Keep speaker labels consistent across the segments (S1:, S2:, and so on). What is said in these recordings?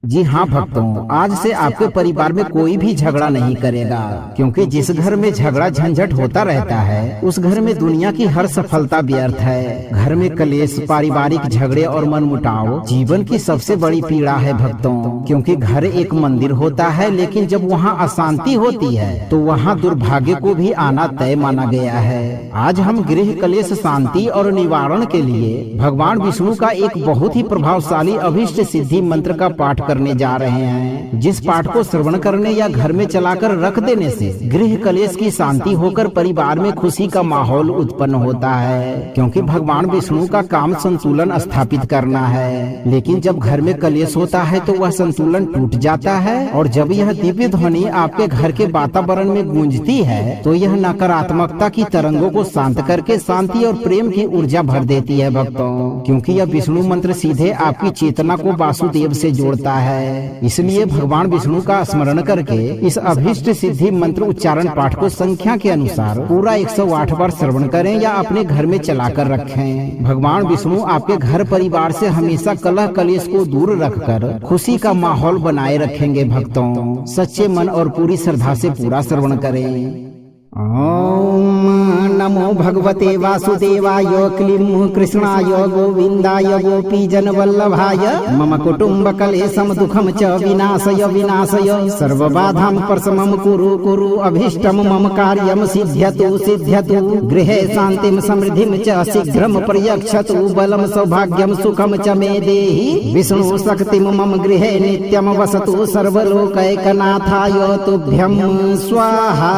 S1: जी हाँ भक्तों, आज से आपके परिवार में कोई भी झगड़ा नहीं करेगा, क्योंकि जिस घर में झगड़ा झंझट होता रहता है उस घर में दुनिया की हर सफलता व्यर्थ है। घर में कलेश, पारिवारिक झगड़े और मनमुटाव जीवन की सबसे बड़ी पीड़ा है भक्तों, क्योंकि घर एक मंदिर होता है, लेकिन जब वहाँ अशांति होती है तो वहाँ दुर्भाग्य को भी आना तय माना गया है। आज हम गृह कलेश शांति और निवारण के लिए भगवान विष्णु का एक बहुत ही प्रभावशाली अभीष्ट सिद्धि मंत्र का पाठ करने जा रहे हैं, जिस पाठ को श्रवण करने या घर में चलाकर रख देने से गृह कलेश की शांति होकर परिवार में खुशी का माहौल उत्पन्न होता है। क्योंकि भगवान विष्णु का काम संतुलन स्थापित करना है, लेकिन जब घर में कलेश होता है तो वह संतुलन टूट जाता है। और जब यह दिव्य ध्वनि आपके घर के वातावरण में गूंजती है तो यह नकारात्मकता की तरंगों को शांत करके शांति और प्रेम की ऊर्जा भर देती है भक्तों, क्योंकि यह विष्णु मंत्र सीधे आपकी चेतना को वासुदेव से जोड़ता है। इसलिए भगवान विष्णु का स्मरण करके इस अभीष्ट सिद्धि मंत्र उच्चारण पाठ को संख्या के अनुसार पूरा 108 बार श्रवण करें या अपने घर में चलाकर रखें। भगवान विष्णु आपके घर परिवार से हमेशा कलह कलेश को दूर रखकर खुशी का माहौल बनाए रखेंगे भक्तों। सच्चे मन और पूरी श्रद्धा से पूरा श्रवण करें। ओम नमो भगवते वासुदेवाय क्लीं कृष्णाय गोविंदाय गोपीजन वल्लभाय मम कुटुंब कलेशम दुखम च विनाशय विनाशय सर्वबाधां प्रशमं कुरु कुरु अभीष्टं मम कार्यं सिद्ध्यतु सिद्ध्यतु गृहे शान्तिं समृद्धिं च शीघ्रं पर्यक्षतु बलं सौभाग्यं सुखं च मे देहि विष्णु शक्तिं मम गृहे नित्यं वसतु सर्वलोकैकनाथाय तुभ्यं स्वाहा।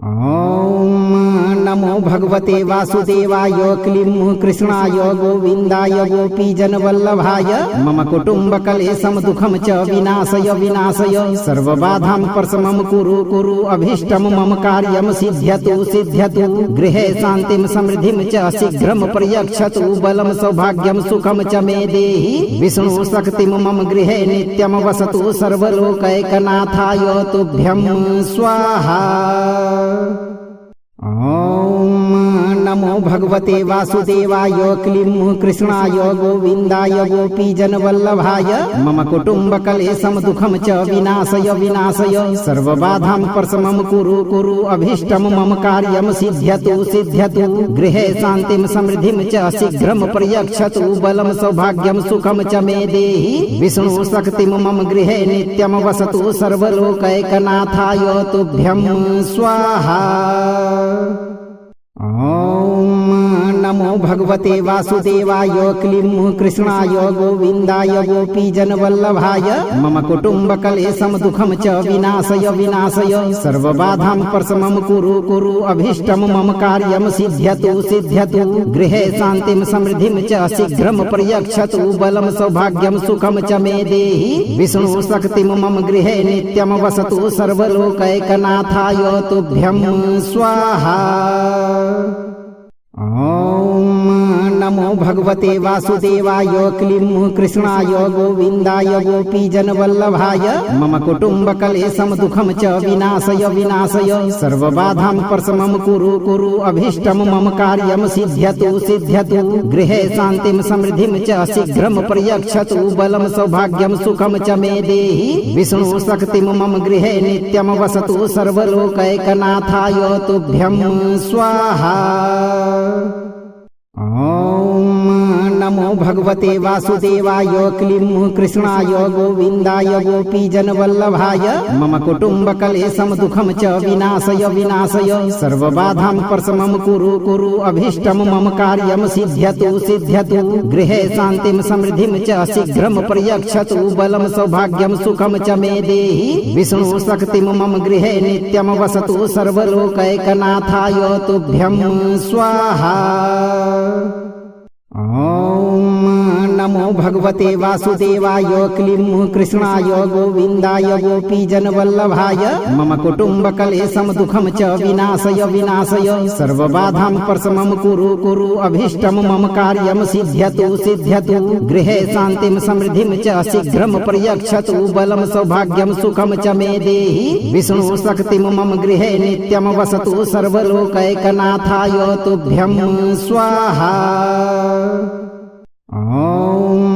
S1: ओम नमो भगवते वासुदेवाय क्लीं कृष्णाय गोविंदाय गोपीजन वल्लभाय मम कुटुंब कलेशम दुखम च विनाशय विनाशय सर्वबाधां प्रशमं कुरु कुरु अभीष्टं मम कार्यं सिद्ध्यतु सिद्ध्यतु गृहे शान्तिं समृद्धिं च शीघ्रं पर्यक्षतु बलं सौभाग्यं सुखं च मे देहि विष्णु शक्तिं मम गृहे नित्यं वसतु सर्वलोकैकनाथाय तुभ्यं स्वाहा। ओम नमो भगवते वासुदेवाय क्लीं कृष्णाय गोविंदाय गोपीजन वल्लभाय मम कुटुंब कलेशम दुखम च विनाशय विनाशय सर्वबाधां प्रशमं कुरु कुरु अभीष्टं मम कार्यं सिद्ध्यतु सिद्ध्यतु गृहे शान्तिं समृद्धिं च शीघ्रं पर्यक्षतु बलं सौभाग्यं सुखं च मे देहि विष्णु शक्तिं मम गृहे नित्यं वसतु सर्वलोकैकनाथाय तुभ्यं स्वाहा। ओम नमो भगवते वासुदेवाय क्लीं कृष्णाय गोविंदाय गोपीजन वल्लभाय मम कुटुंब कलेशम दुखम च विनाशय विनाशय सर्वबाधां प्रशमं कुरु कुरु अभीष्टं मम कार्यं सिद्ध्यतु सिद्ध्यतु गृहे शान्तिं समृद्धिं च शीघ्रं पर्यक्षतु बलं सौभाग्यं सुखं च मे देहि विष्णु शक्तिं मम गृहे नित्यं वसतु सर्वलोकैकनाथाय तुभ्यं स्वाहा। ओम नमो भगवते वासुदेवाय क्लीं कृष्णाय गोविंदाय गोपीजन वल्लभाय मम कुटुंब कलेशम दुखम च विनाशय विनाशय सर्वबाधां प्रशमं कुरु कुरु अभीष्टं मम कार्यं सिद्ध्यतु सिद्ध्यतु गृहे शान्तिं समृद्धिं च शीघ्रं पर्यक्षतु बलं सौभाग्यं सुखं च मे देहि विष्णु शक्तिं मम गृहे नित्यं वसतु सर्वलोकैकनाथाय तुभ्यं स्वाहा। ओम नमो भगवते वासुदेवाय क्लीं कृष्णाय गोविंदाय गोपीजन वल्लभाय मम कुटुंब कलेशम दुखम च विनाशय विनाशय सर्वबाधां प्रशमं कुरु कुरु अभीष्टं मम कार्यं सिद्ध्यतु सिद्ध्यतु गृहे शान्तिं समृद्धिं च शीघ्रं पर्यक्षतु बलं सौभाग्यं सुखं च मे देहि विष्णु शक्तिं मम गृहे नित्यं वसतु सर्वलोकैकनाथाय तुभ्यं स्वाहा। ओम नमो भगवते वासुदेवाय क्लीं कृष्णाय गोविंदाय गोपीजन वल्लभाय मम कुटुंब कलेशम दुखम च विनाशय विनाशय सर्वबाधां प्रशमं कुरु कुरु अभीष्टं मम कार्यं सिद्ध्यतु सिद्ध्यतु गृहे शान्तिं समृद्धिं च शीघ्रं पर्यक्षतु बलं सौभाग्यं सुखं च मे देहि विष्णु शक्तिं मम गृहे नित्यं वसतु सर्वलोकैकनाथाय तुभ्यं स्वाहा। ओम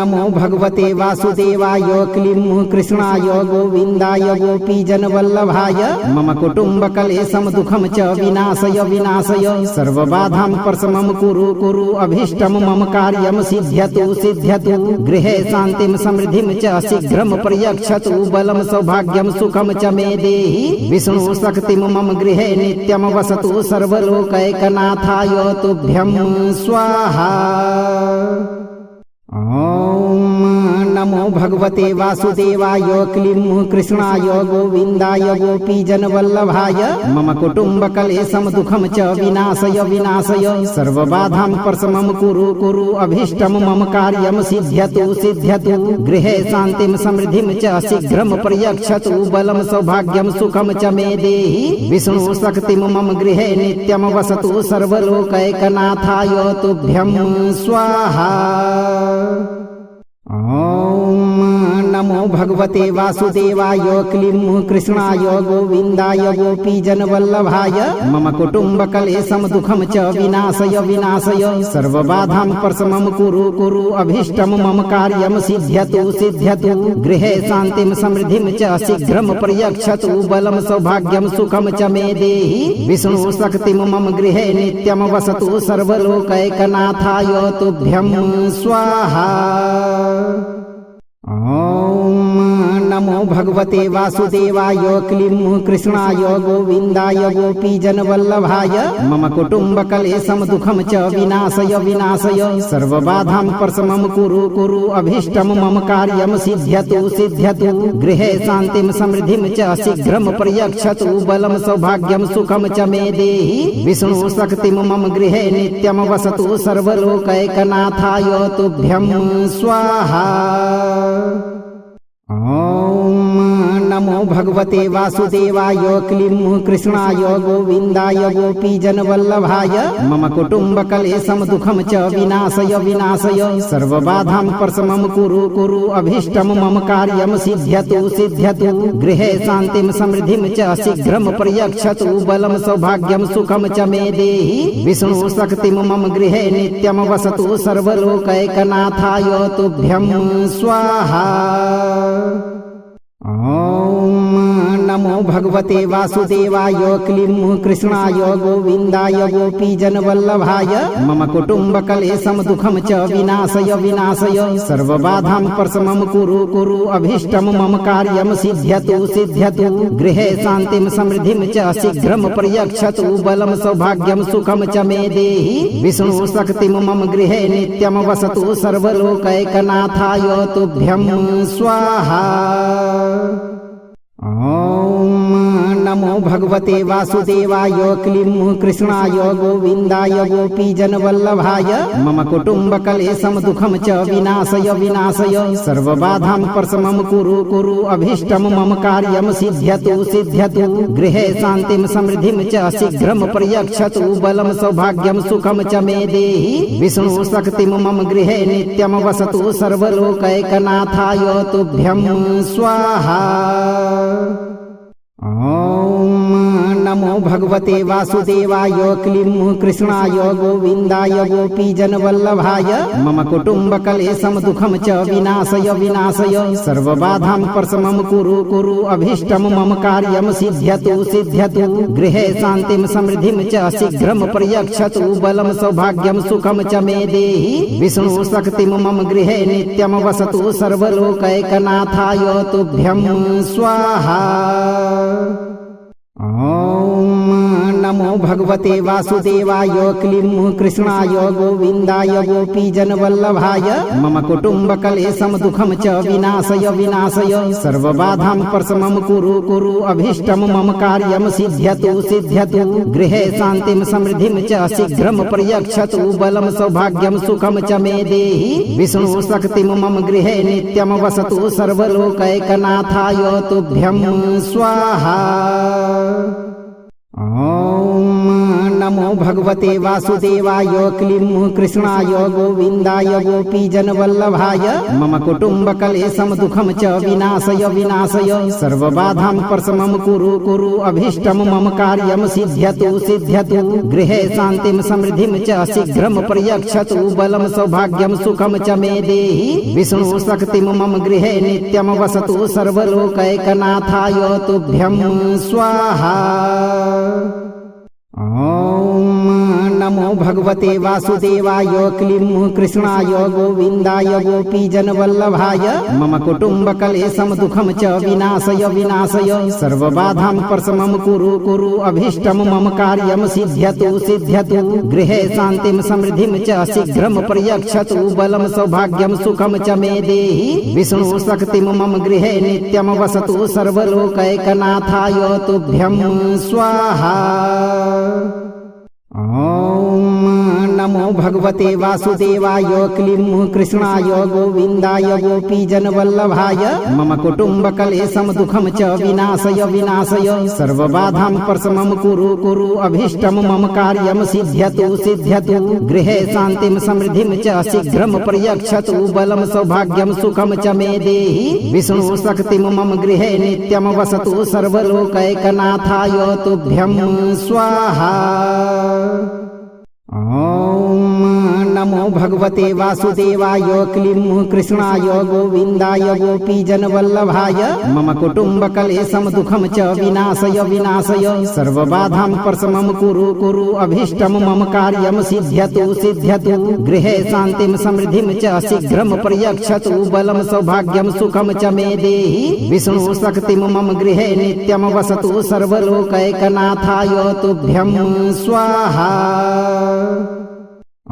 S1: नमो भगवते वासुदेवाय क्लीं कृष्णाय गोविन्दाय गोपीजनवल्लभाय मम कुटुम्बकलेशं दुःखं च विनाशय विनाशय सर्वबाधां प्रशमं कुरु कुरु अभीष्टं मम कार्यं सिद्ध्यतु सिद्ध्यतु गृहे शान्तिं समृद्धिं च शीघ्रं पर्यक्षतु बलं सौभाग्यं सुखं च मे देहि विष्णु शक्तिं मम गृहे नित्यं वसतु सर्वलोकैकनाथाय तुभ्यं स्वाहा। ॐ नमो भगवते वासुदेवाय क्लीं कृष्णाय गोविन्दाय गोपीजनवल्लभाय मम कुटुम्बकलेशं दुःखं च विनाशय विनाशय सर्वबाधां प्रशमं कुरु कुरु अभीष्टं मम कार्यं सिद्ध्यतु सिद्ध्यतु गृहे शान्तिं समृद्धिं च शीघ्रं पर्यक्षतु बलं सौभाग्यं सुखं च मे देहि विष्णु शक्तिं मम गृहे नित्यं वसतु सर्वलोकैकनाथाय तुभ्यं स्वाहा। ॐ नमो भगवते वासुदेवाय क्लीं कृष्णाय गोविन्दाय गोपीजनवल्लभाय मम कुटुम्बकलेशं दुःखं च विनाशय विनाशय सर्वबाधां प्रशमं कुरु कुरु अभीष्टं मम कार्यं सिद्ध्यतु सिद्ध्यतु गृहे शान्तिं समृद्धिं च शीघ्रं पर्यक्षतु बलं सौभाग्यं सुखं च मे देहि विष्णु शक्तिं मम गृहे नित्यं वसतु सर्वलोकैकनाथाय तुभ्यं स्वाहा। ॐ नमो भगवते वासुदेवाय क्लीं कृष्णाय गोविन्दाय गोपीजनवल्लभाय मम कुटुम्बकलेशं दुःखं च विनाशय विनाशय सर्वबाधां प्रशमं कुरु कुरु अभीष्टं मम कार्यं सिद्ध्यतु सिद्ध्यतु गृहे शान्तिं समृद्धिं च शीघ्रं पर्यक्षतु बलं सौभाग्यं सुखं च मे देहि विष्णु शक्तिं मम गृहे नित्यं वसतु सर्वलोकैकनाथाय तुभ्यं स्वाहा। ॐ नमो भगवते वासुदेवाय क्लीं कृष्णाय गोविन्दाय गोपीजनवल्लभाय मम कुटुम्बकलेशं दुःखं च विनाशय विनाशय सर्वबाधां प्रशमं कुरु कुरु अभीष्टं मम कार्यं सिद्ध्यतु सिद्ध्यतु गृहे शान्तिं समृद्धिं च शीघ्रं पर्यक्षतु बलं सौभाग्यं सुखं च मे देहि विष्णु शक्तिं मम गृहे नित्यं वसतु सर्वलोकैकनाथाय तुभ्यं स्वाहा। ॐ नमो भगवते वासुदेवाय क्लीं कृष्णाय गोविन्दाय गोपीजनवल्लभाय मम कुटुम्बकलेशं दुःखं च विनाशय विनाशय सर्वबाधां प्रशमं कुरु कुरु अभीष्टं मम कार्यं सिद्ध्यतु सिद्ध्यतु गृहे शान्तिं समृद्धिं च शीघ्रं पर्यक्षतु बलं सौभाग्यं सुखं च मे देहि विष्णु शक्तिं मम गृहे नित्यं वसतु सर्वलोकैकनाथाय तुभ्यं स्वाहा। ॐ नमो भगवते वासुदेवाय क्लीं कृष्णाय गोविन्दाय गोपीजनवल्लभाय मम कुटुम्बकलेशं दुःखं च विनाशय विनाशय सर्वबाधां प्रशमं कुरु कुरु अभीष्टं मम कार्यं सिद्ध्यतु सिद्ध्यतु गृहे शान्तिं समृद्धिं च शीघ्रं पर्यक्षतु बलं सौभाग्यं सुखं च मे देहि विष्णु शक्तिं मम गृहे नित्यं वसतु सर्वलोकैकनाथाय तुभ्यं स्वाहा। ॐ नमो भगवते वासुदेवाय क्लीं कृष्णाय गोविन्दाय गोपीजनवल्लभाय मम कुटुम्बकलेशं दुःखं च विनाशय विनाशय सर्वबाधां प्रशमं कुरु कुरु अभीष्टं मम कार्यं सिद्ध्यतु सिद्ध्यतु गृहे शान्तिं समृद्धिं च शीघ्रं पर्यक्षतु बलं सौभाग्यं सुखं च मे देहि विष्णु शक्तिं मम गृहे नित्यं वसतु सर्वलोकैकनाथाय तुभ्यं स्वाहा। ॐ नमो भगवते वासुदेवाय क्लीं कृष्णाय गोविन्दाय गोपीजनवल्लभाय मम कुटुम्बकलेशं दुःखं च विनाशय विनाशय सर्वबाधां प्रशमं कुरु कुरु अभीष्टं मम कार्यं सिद्ध्यतु सिद्ध्यतु गृहे शान्तिं समृद्धिं च शीघ्रं पर्यक्षतु बलं सौभाग्यं सुखं च मे देहि विष्णु शक्तिं मम गृहे नित्यं वसतु सर्वलोकैकनाथाय तुभ्यं स्वाहा। ॐ नमो भगवते वासुदेवाय क्लीं कृष्णाय गोविन्दाय गोपीजनवल्लभाय मम कुटुम्बकलेशं दुःखं च विनाशय विनाशय सर्वबाधां प्रशमं कुरु कुरु अभीष्टं मम कार्यं सिद्ध्यतु सिद्ध्यतु गृहे शान्तिं समृद्धिं च शीघ्रं पर्यक्षतु बलं सौभाग्यं सुखं च मे देहि विष्णु शक्तिं मम गृहे नित्यं वसतु सर्वलोकैकनाथाय तुभ्यं स्वाहा। ॐ नमो भगवते वासुदेवाय क्लीं कृष्णाय गोविन्दाय गोपीजनवल्लभाय मम कुटुम्बकलेशं दुःखं च विनाशय विनाशय सर्वबाधां प्रशमं कुरु कुरु अभीष्टं मम कार्यं सिद्ध्यतु सिद्ध्यतु गृहे शान्तिं समृद्धिं च शीघ्रं पर्यक्षतु बलं सौभाग्यं सुखं च मे देहि विष्णु शक्तिं मम गृहे नित्यं वसतु सर्वलोकैकनाथाय तुभ्यं स्वाहा। ॐ नमो भगवते वासुदेवाय क्लीं कृष्णाय गोविन्दाय गोपीजनवल्लभाय मम कुटुम्बकलेशं दुःखं च विनाशय विनाशय सर्वबाधां प्रशमं कुरु कुरु अभीष्टं मम कार्यं सिद्ध्यतु सिद्ध्यतु गृहे शान्तिं समृद्धिं च शीघ्रं पर्यक्षतु बलं सौभाग्यं सुखं च मे देहि विष्णु शक्तिं मम गृहे नित्यं वसतु सर्वलोकैकनाथाय तुभ्यं स्वाहा। ॐ नमो भगवते वासुदेवाय क्लीं कृष्णाय गोविन्दाय गोपीजनवल्लभाय मम कुटुम्बकलेशं दुःखं च विनाशय विनाशय सर्वबाधां प्रशमं कुरु कुरु अभीष्टं मम कार्यं सिद्ध्यतु सिद्ध्यतु गृहे शान्तिं समृद्धिं च शीघ्रं पर्यक्षतु बलं सौभाग्यं सुखं च मे देहि विष्णु शक्तिं मम गृहे नित्यं वसतु सर्वलोकैकनाथाय तुभ्यं स्वाहा।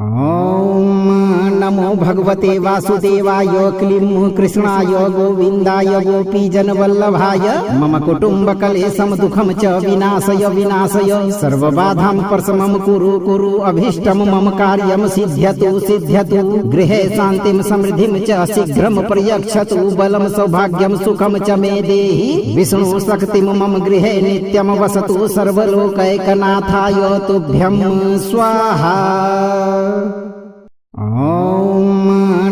S1: ॐ नमो भगवते वासुदेवाय क्लीं कृष्णाय गोविन्दाय गोपीजनवल्लभाय मम कुटुम्बकलेशं दुःखं च विनाशय विनाशय सर्वबाधां प्रशमं कुरु कुरु अभीष्टं मम कार्यं सिद्ध्यतु सिद्ध्यतु गृहे शान्तिं समृद्धिं च शीघ्रं पर्यक्षतु बलं सौभाग्यं सुखं च मे देहि विष्णु शक्तिं मम गृहे नित्यं वसतु सर्वलोकैकनाथाय तुभ्यं स्वाहा। ॐ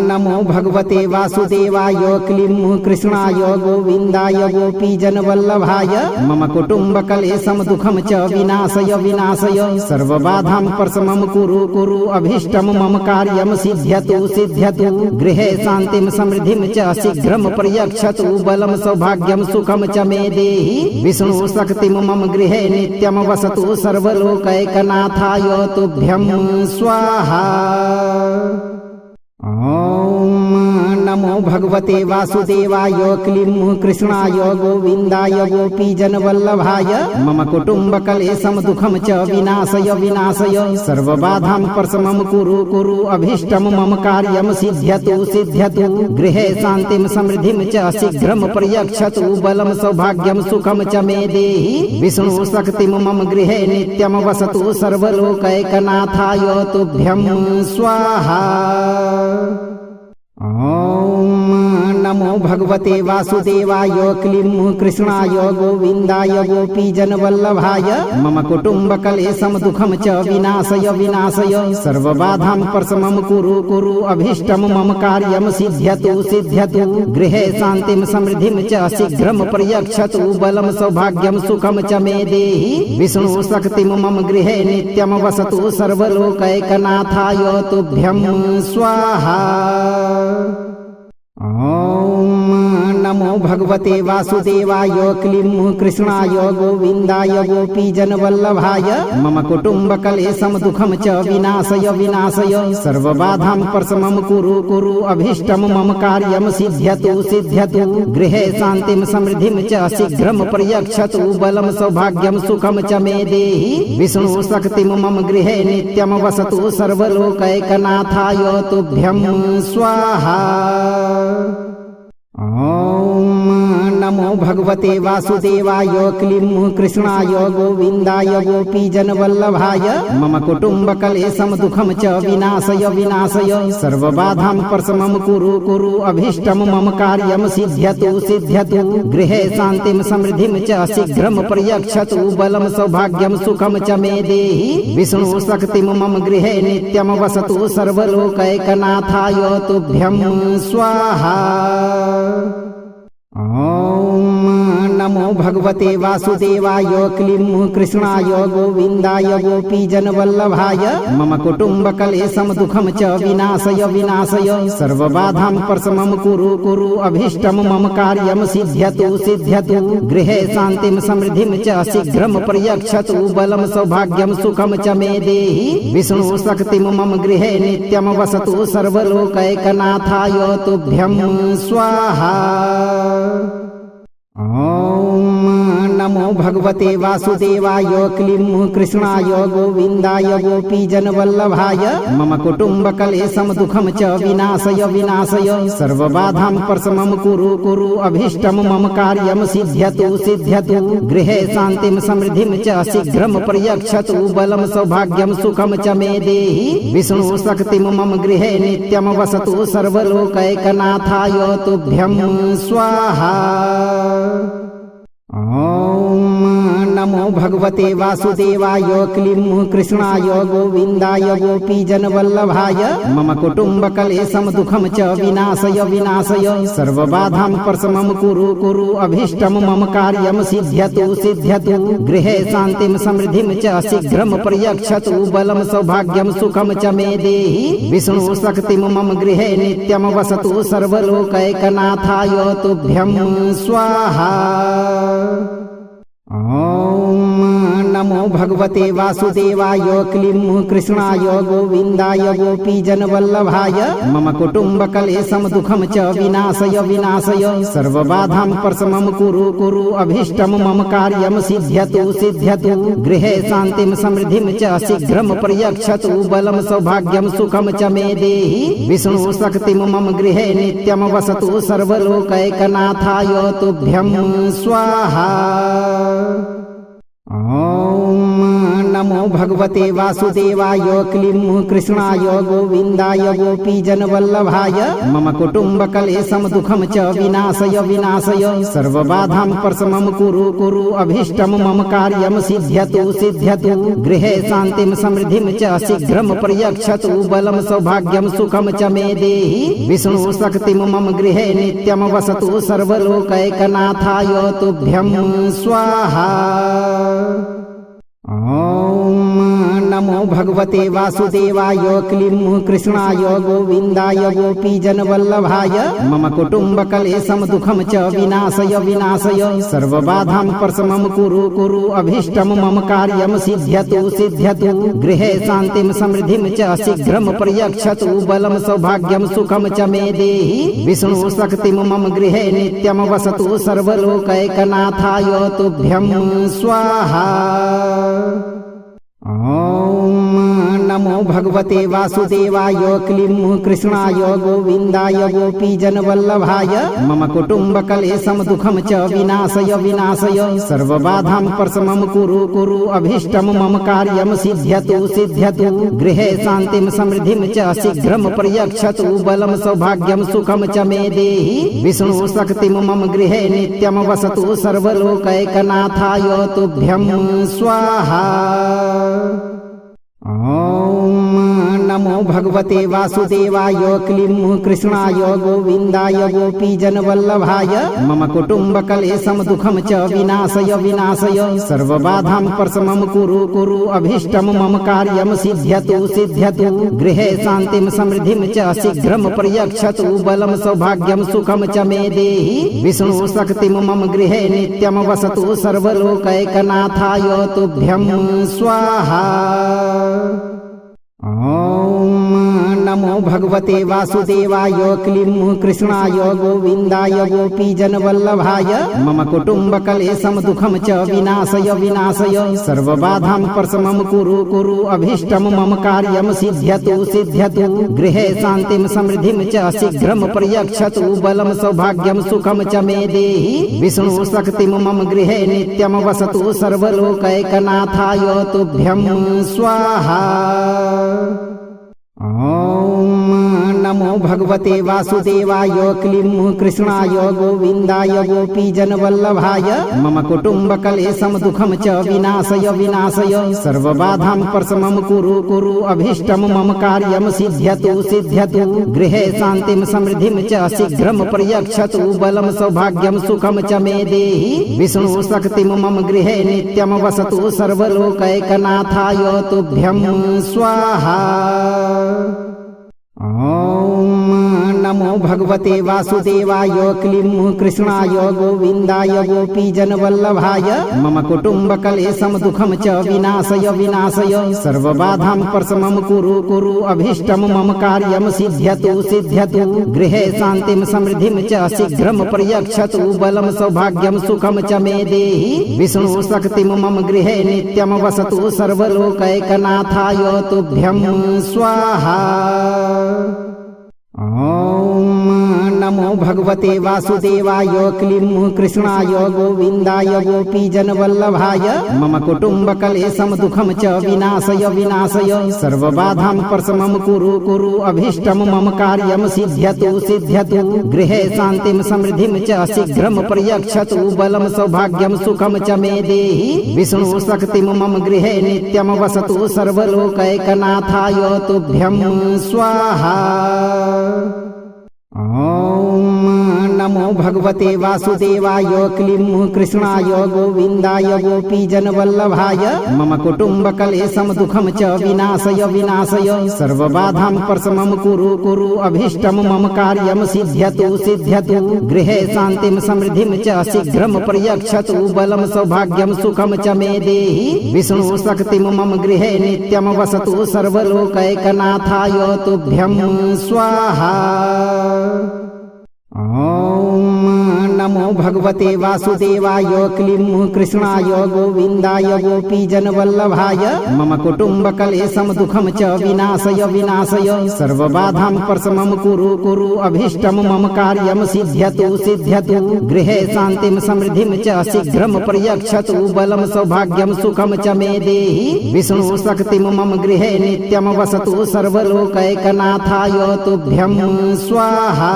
S1: नमो भगवते वासुदेवाय क्लीं कृष्णाय गोविन्दाय गोपीजनवल्लभाय मम कुटुम्बकलेशं दुःखं च विनाशय विनाशय सर्वबाधां प्रशमं कुरु कुरु अभीष्टं मम कार्यं सिद्ध्यतु सिद्ध्यतु गृहे शान्तिं समृद्धिं च शीघ्रं पर्यक्षतु बलं सौभाग्यं सुखं च मे देहि विष्णु शक्तिं मम गृहे नित्यं वसतु सर्वलोकैकनाथाय तुभ्यं स्वाहा। ॐ नमो भगवते वासुदेवाय क्लीं कृष्णाय गोविन्दाय गोपीजनवल्लभाय मम कुटुम्बकलेशं दुःखं च विनाशय विनाशय सर्वबाधां प्रशमं कुरु कुरु अभीष्टं मम कार्यं सिद्ध्यतु सिद्ध्यतु गृहे शान्तिं समृद्धिं च शीघ्रं पर्यक्षतु बलं सौभाग्यं सुखं च मे देहि विष्णु शक्तिं मम गृहे नित्यं वसतु सर्वलोकैकनाथाय तुभ्यं स्वाहा। ॐ नमो भगवते वासुदेवाय क्लीं कृष्णाय गोविन्दाय गोपीजनवल्लभाय मम कुटुम्बकलेशं दुःखं च विनाशय विनाशय सर्वबाधां प्रशमं कुरु कुरु अभीष्टं मम कार्यं सिद्ध्यतु सिद्ध्यतु गृहे शान्तिं समृद्धिं च शीघ्रं पर्यक्षतु बलं सौभाग्यं सुखं च मे देहि विष्णु शक्तिं मम गृहे नित्यं वसतु सर्वलोकैकनाथाय तुभ्यं स्वाहा। ॐ नमो भगवते वासुदेवाय क्लीं कृष्णाय गोविन्दाय गोपीजनवल्लभाय मम कुटुम्बकलेशं दुःखं च विनाशय विनाशय सर्वबाधां प्रशमं कुरु कुरु अभीष्टं मम कार्यं सिद्ध्यतु सिद्ध्यतु गृहे शान्तिं समृद्धिं च शीघ्रं पर्यक्षतु बलं सौभाग्यं सुखं च मे देहि विष्णु शक्तिं मम गृहे नित्यं वसतु सर्वलोकैकनाथाय तुभ्यं स्वाहा। ॐ नमो नमो भगवते वासुदेवाय क्लीं कृष्णाय गोविन्दाय गोपीजनवल्लभाय मम कुटुम्बकलेशं दुःखं च विनाशय विनाशय सर्वबाधां प्रशमं कुरु कुरु अभीष्टं मम कार्यं सिद्ध्यतु सिद्ध्यतु गृहे शान्तिं समृद्धिं च शीघ्रं पर्यक्षतु बलं सौभाग्यं सुखं च मे देहि विष्णु शक्तिं मम गृहे नित्यं वसतु सर्वलोकैकनाथाय तुभ्यं स्वाहा। ॐ नमो भगवते वासुदेवाय क्लीं कृष्णाय गोविन्दाय गोपीजनवल्लभाय मम कुटुम्बकलेशं दुःखं च विनाशय विनाशय सर्वबाधां प्रशमं कुरु कुरु अभीष्टं मम कार्यं सिद्ध्यतु सिद्ध्यतु गृहे शान्तिं समृद्धिं च शीघ्रं पर्यक्षतु बलं सौभाग्यं सुखं च मे देहि विष्णु शक्तिं मम गृहे नित्यं वसतु सर्वलोकैकनाथाय तुभ्यं स्वाहा। ॐ नमो भगवते वासुदेवाय क्लीं कृष्णाय गोविन्दाय गोपीजनवल्लभाय मम कुटुम्बकलेशं दुःखं च विनाशय विनाशय सर्वबाधां प्रशमं कुरु कुरु अभीष्टं मम कार्यं सिद्ध्यतु सिद्ध्यतु गृहे शान्तिं समृद्धिं च शीघ्रं पर्यक्षतु बलं सौभाग्यं सुखं च मे देहि विष्णु शक्तिं मम गृहे नित्यं वसतु सर्वलोकैकनाथाय तुभ्यं स्वाहा। ॐ नमो भगवते वासुदेवाय क्लीं कृष्णाय गोविन्दाय गोपीजनवल्लभाय मम कुटुम्बकलेशं दुःखं च विनाशय विनाशय सर्वबाधां प्रशमं कुरु कुरु अभीष्टं मम कार्यं सिद्ध्यतु सिद्ध्यतु गृहे शान्तिं समृद्धिं च शीघ्रं पर्यक्षतु बलं सौभाग्यं सुखं च मे देहि विष्णु शक्तिं मम गृहे नित्यं वसतु सर्वलोकैकनाथाय तुभ्यं स्वाहा। ॐ नमो भगवते वासुदेवाय क्लीं कृष्णाय गोविन्दाय गोपीजनवल्लभाय मम कुटुम्बकलेशं दुःखं च विनाशय विनाशय सर्वबाधां प्रशमं कुरु कुरु अभीष्टं मम कार्यं सिद्ध्यतु सिद्ध्यतु गृहे शान्तिं समृद्धिं च शीघ्रं पर्यक्षतु बलं सौभाग्यं सुखं च मे देहि विष्णु शक्तिं मम गृहे नित्यं वसतु सर्वलोकैकनाथाय तुभ्यं स्वाहा। ॐ नमो भगवते वासुदेवाय क्लीं कृष्णाय गोविन्दाय गोपीजनवल्लभाय मम कुटुम्बकलेशं दुःखं च विनाशय विनाशय सर्वबाधां प्रशमं कुरु कुरु अभीष्टं मम कार्यं सिद्ध्यतु सिद्ध्यतु गृहे शान्तिं समृद्धिं च शीघ्रं पर्यक्षतु बलं सौभाग्यं सुखं च मे देहि विष्णु शक्तिं मम गृहे नित्यं वसतु सर्वलोकैकनाथाय तुभ्यं स्वाहा। ॐ नमो भगवते वासुदेवाय क्लीं कृष्णाय गोविन्दाय गोपीजनवल्लभाय मम कुटुम्बकलेशं दुःखं च विनाशय विनाशय सर्वबाधां प्रशमं कुरु कुरु अभीष्टं मम कार्यं सिद्ध्यतु सिद्ध्यतु गृहे शान्तिं समृद्धिं च शीघ्रं पर्यक्षतु बलं सौभाग्यं सुखं च मे देहि विष्णु शक्तिं मम गृहे नित्यं वसतु सर्वलोकैकनाथाय तुभ्यं स्वाहा। ॐ नमो भगवते वासुदेवाय क्लीं कृष्णाय गोविन्दाय गोपीजनवल्लभाय मम कुटुम्बकलेशं दुःखं च विनाशय विनाशय सर्वबाधां प्रशमं कुरु कुरु अभीष्टं मम कार्यं सिद्ध्यतु सिद्ध्यतु गृहे शान्तिं समृद्धिं च शीघ्रं पर्यक्षतु बलं सौभाग्यं सुखं च मे देहि विष्णु शक्तिं मम गृहे नित्यं वसतु सर्वलोकैकनाथाय तुभ्यं स्वाहा। ॐ नमो भगवते वासुदेवाय क्लीं कृष्णाय गोविन्दाय गोपीजनवल्लभाय मम कुटुम्बकलेशं दुःखं च विनाशय विनाशय सर्वबाधां प्रशमं कुरु कुरु अभीष्टं मम कार्यं सिद्ध्यतु सिद्ध्यतु गृहे शान्तिं समृद्धिं च शीघ्रं पर्यक्षतु बलं सौभाग्यं सुखं च मे देहि विष्णु शक्तिं मम गृहे नित्यं वसतु सर्वलोकैकनाथाय तुभ्यं स्वाहा। ॐ नमो भगवते वासुदेवाय क्लीं कृष्णाय गोविन्दाय गोपीजनवल्लभाय मम कुटुम्बकलेशं दुःखं च विनाशय विनाशय सर्वबाधां प्रशमं कुरु कुरु अभीष्टं मम कार्यं सिद्ध्यतु सिद्ध्यतु गृहे शान्तिं समृद्धिं च शीघ्रं पर्यक्षतु बलं सौभाग्यं सुखं च मे देहि विष्णु शक्तिं मम गृहे नित्यं वसतु सर्वलोकैकनाथाय तुभ्यं स्वाहा। ॐ नमो भगवते वासुदेवाय क्लीं कृष्णाय गोविन्दाय गोपीजनवल्लभाय मम कुटुम्बकलेशं दुःखं च विनाशय विनाशय सर्वबाधां प्रशमं कुरु कुरु अभीष्टं मम कार्यं सिद्ध्यतु सिद्ध्यतु गृहे शान्तिं समृद्धिं च शीघ्रं पर्यक्षतु बलं सौभाग्यं सुखं च मे देहि विष्णु शक्तिं मम गृहे नित्यं वसतु सर्वलोकैकनाथाय तुभ्यं स्वाहा। ॐ नमो भगवते वासुदेवाय क्लीं कृष्णाय गोविन्दाय गोपीजनवल्लभाय मम कुटुम्बकलेशं दुःखं च विनाशय विनाशय सर्वबाधां प्रशमं कुरु कुरु अभीष्टं मम कार्यं सिद्ध्यतु सिद्ध्यतु गृहे शान्तिं समृद्धिं च शीघ्रं पर्यक्षतु बलं सौभाग्यं सुखं च मे देहि विष्णु शक्तिं मम गृहे नित्यं वसतु सर्वलोकैकनाथाय तुभ्यं स्वाहा। ॐ नमो भगवते वासुदेवाय क्लीं कृष्णाय गोविन्दाय गोपीजनवल्लभाय मम कुटुम्बकलेशं दुःखं च विनाशय विनाशय सर्वबाधां प्रशमं कुरु कुरु अभीष्टं मम कार्यं सिद्ध्यतु सिद्ध्यतु गृहे शान्तिं समृद्धिं च शीघ्रं पर्यक्षतु बलं सौभाग्यं सुखं च मे देहि विष्णु शक्तिं मम गृहे नित्यं वसतु सर्वलोकैकनाथाय तुभ्यं स्वाहा। ॐ नमो भगवते वासुदेवाय क्लीं कृष्णाय गोविन्दाय गोपीजनवल्लभाय मम कुटुम्बकलेशं दुःखं च विनाशय विनाशय सर्वबाधां प्रशमं कुरु कुरु अभीष्टं मम कार्यं सिद्ध्यतु सिद्ध्यतु गृहे शान्तिं समृद्धिं च शीघ्रं पर्यक्षतु बलं सौभाग्यं सुखं च मे देहि विष्णु शक्तिं मम गृहे नित्यं वसतु सर्वलोकैकनाथाय तुभ्यं स्वाहा। ॐ नमो भगवते वासुदेवाय क्लीं कृष्णाय गोविन्दाय गोपीजनवल्लभाय मम कुटुम्बकलेशं दुःखं च विनाशय विनाशय सर्वबाधां प्रशमं कुरु कुरु अभीष्टं मम कार्यं सिद्ध्यतु सिद्ध्यतु गृहे शान्तिं समृद्धिं च शीघ्रं पर्यक्षतु बलं सौभाग्यं सुखं च मे देहि विष्णु शक्तिं मम गृहे नित्यं वसतु सर्वलोकैकनाथाय तुभ्यं स्वाहा।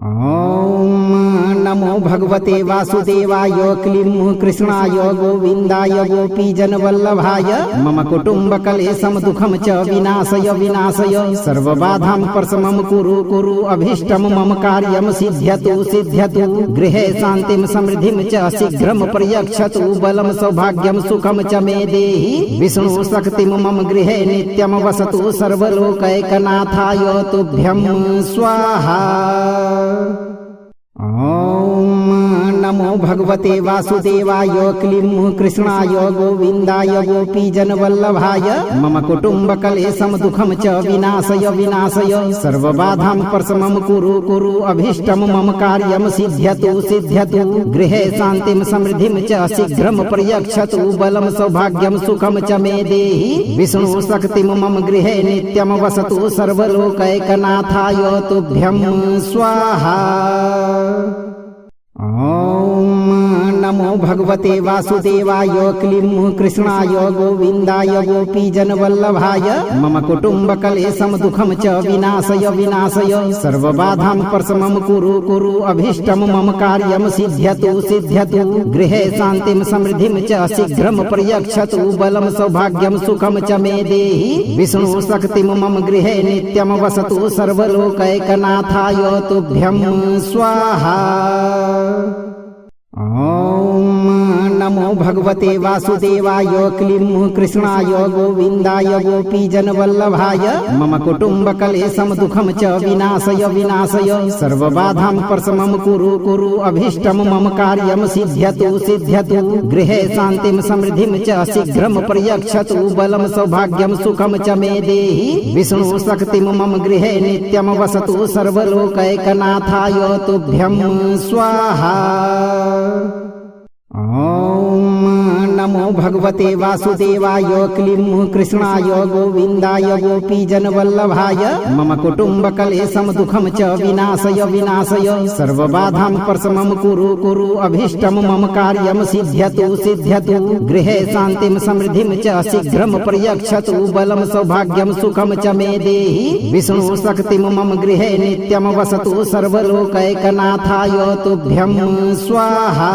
S1: ॐ नमो भगवते वासुदेवाय क्लीं कृष्णाय गोविन्दाय गोपीजनवल्लभाय मम कुटुम्बकलेशं दुःखं च विनाशय विनाशय सर्वबाधां प्रशमं कुरु कुरु अभीष्टं मम कार्यं सिद्ध्यतु सिद्ध्यतु गृहे शान्तिं समृद्धिं च शीघ्रं पर्यक्षतु बलं सौभाग्यं सुखं च मे देहि विष्णु शक्तिं मम गृहे नित्यं वसतु सर्वलोकैकनाथाय तुभ्यं स्वाहा। ॐ नमो भगवते वासुदेवाय क्लीं कृष्णाय गोविन्दाय गोपीजनवल्लभाय मम कुटुम्बकलेशं दुःखं च विनाशय विनाशय सर्वबाधां प्रशमं कुरु कुरु अभीष्टं मम कार्यं सिद्ध्यतु सिद्ध्यतु गृहे शान्तिं समृद्धिं च शीघ्रं पर्यक्षतु बलं सौभाग्यं सुखं च मे देहि विष्णु शक्तिं मम गृहे नित्यं वसतु सर्वलोकैकनाथाय तुभ्यं स्वाहा। ॐ नमो भगवते वासुदेवाय क्लीं कृष्णाय गोविन्दाय गोपीजनवल्लभाय मम कुटुम्बकलेशं दुःखं च विनाशय विनाशय सर्वबाधां प्रशमं कुरु कुरु अभीष्टं मम कार्यं सिद्ध्यतु सिद्ध्यतु गृहे शान्तिं समृद्धिं च शीघ्रं पर्यक्षतु बलं सौभाग्यं सुखं च मे देहि विष्णु शक्तिं मम गृहे नित्यं वसतु सर्वलोकैकनाथाय तुभ्यं स्वाहा। ॐ नमो भगवते वासुदेवाय क्लीं कृष्णाय गोविन्दाय गोपीजनवल्लभाय मम कुटुम्बकलेशं दुःखं च विनाशय विनाशय सर्वबाधां प्रशमं कुरु कुरु अभीष्टं मम कार्यं सिद्ध्यतु सिद्ध्यतु गृहे शान्तिं समृद्धिं च शीघ्रं पर्यक्षतु बलं सौभाग्यं सुखं च मे देहि विष्णु शक्तिं मम गृहे नित्यं वसतु सर्वलोकैकनाथाय तुभ्यं स्वाहा। ॐ नमो भगवते वासुदेवाय क्लीं कृष्णाय गोविन्दाय गोपीजनवल्लभाय मम कुटुम्बकलेशं दुःखं च विनाशय विनाशय सर्वबाधां प्रशमं कुरु कुरु अभीष्टं मम कार्यं सिद्ध्यतु सिद्ध्यतु गृहे शान्तिं समृद्धिं च शीघ्रं पर्यक्षतु बलं सौभाग्यं सुखं च मे देहि विष्णु शक्तिं मम गृहे नित्यं वसतु सर्वलोकैकनाथाय तुभ्यं स्वाहा।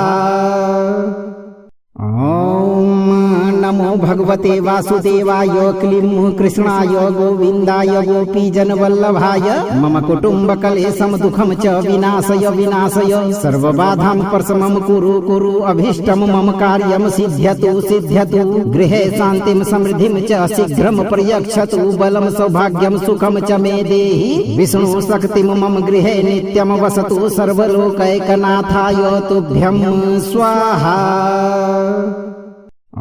S1: ॐ नमो भगवते वासुदेवाय क्लीं कृष्णाय गोविन्दाय गोपीजनवल्लभाय मम कुटुम्बकलेशं दुःखं च विनाशय विनाशय सर्वबाधां प्रशमं कुरु कुरु अभीष्टं मम कार्यं सिद्ध्यतु सिद्ध्यतु गृहे शान्तिं समृद्धिं च शीघ्रं पर्यक्षतु बलं सौभाग्यं सुखं च मे देहि विष्णु शक्तिं मम गृहे नित्यं वसतु सर्वलोकैकनाथाय तुभ्यं स्वाहा।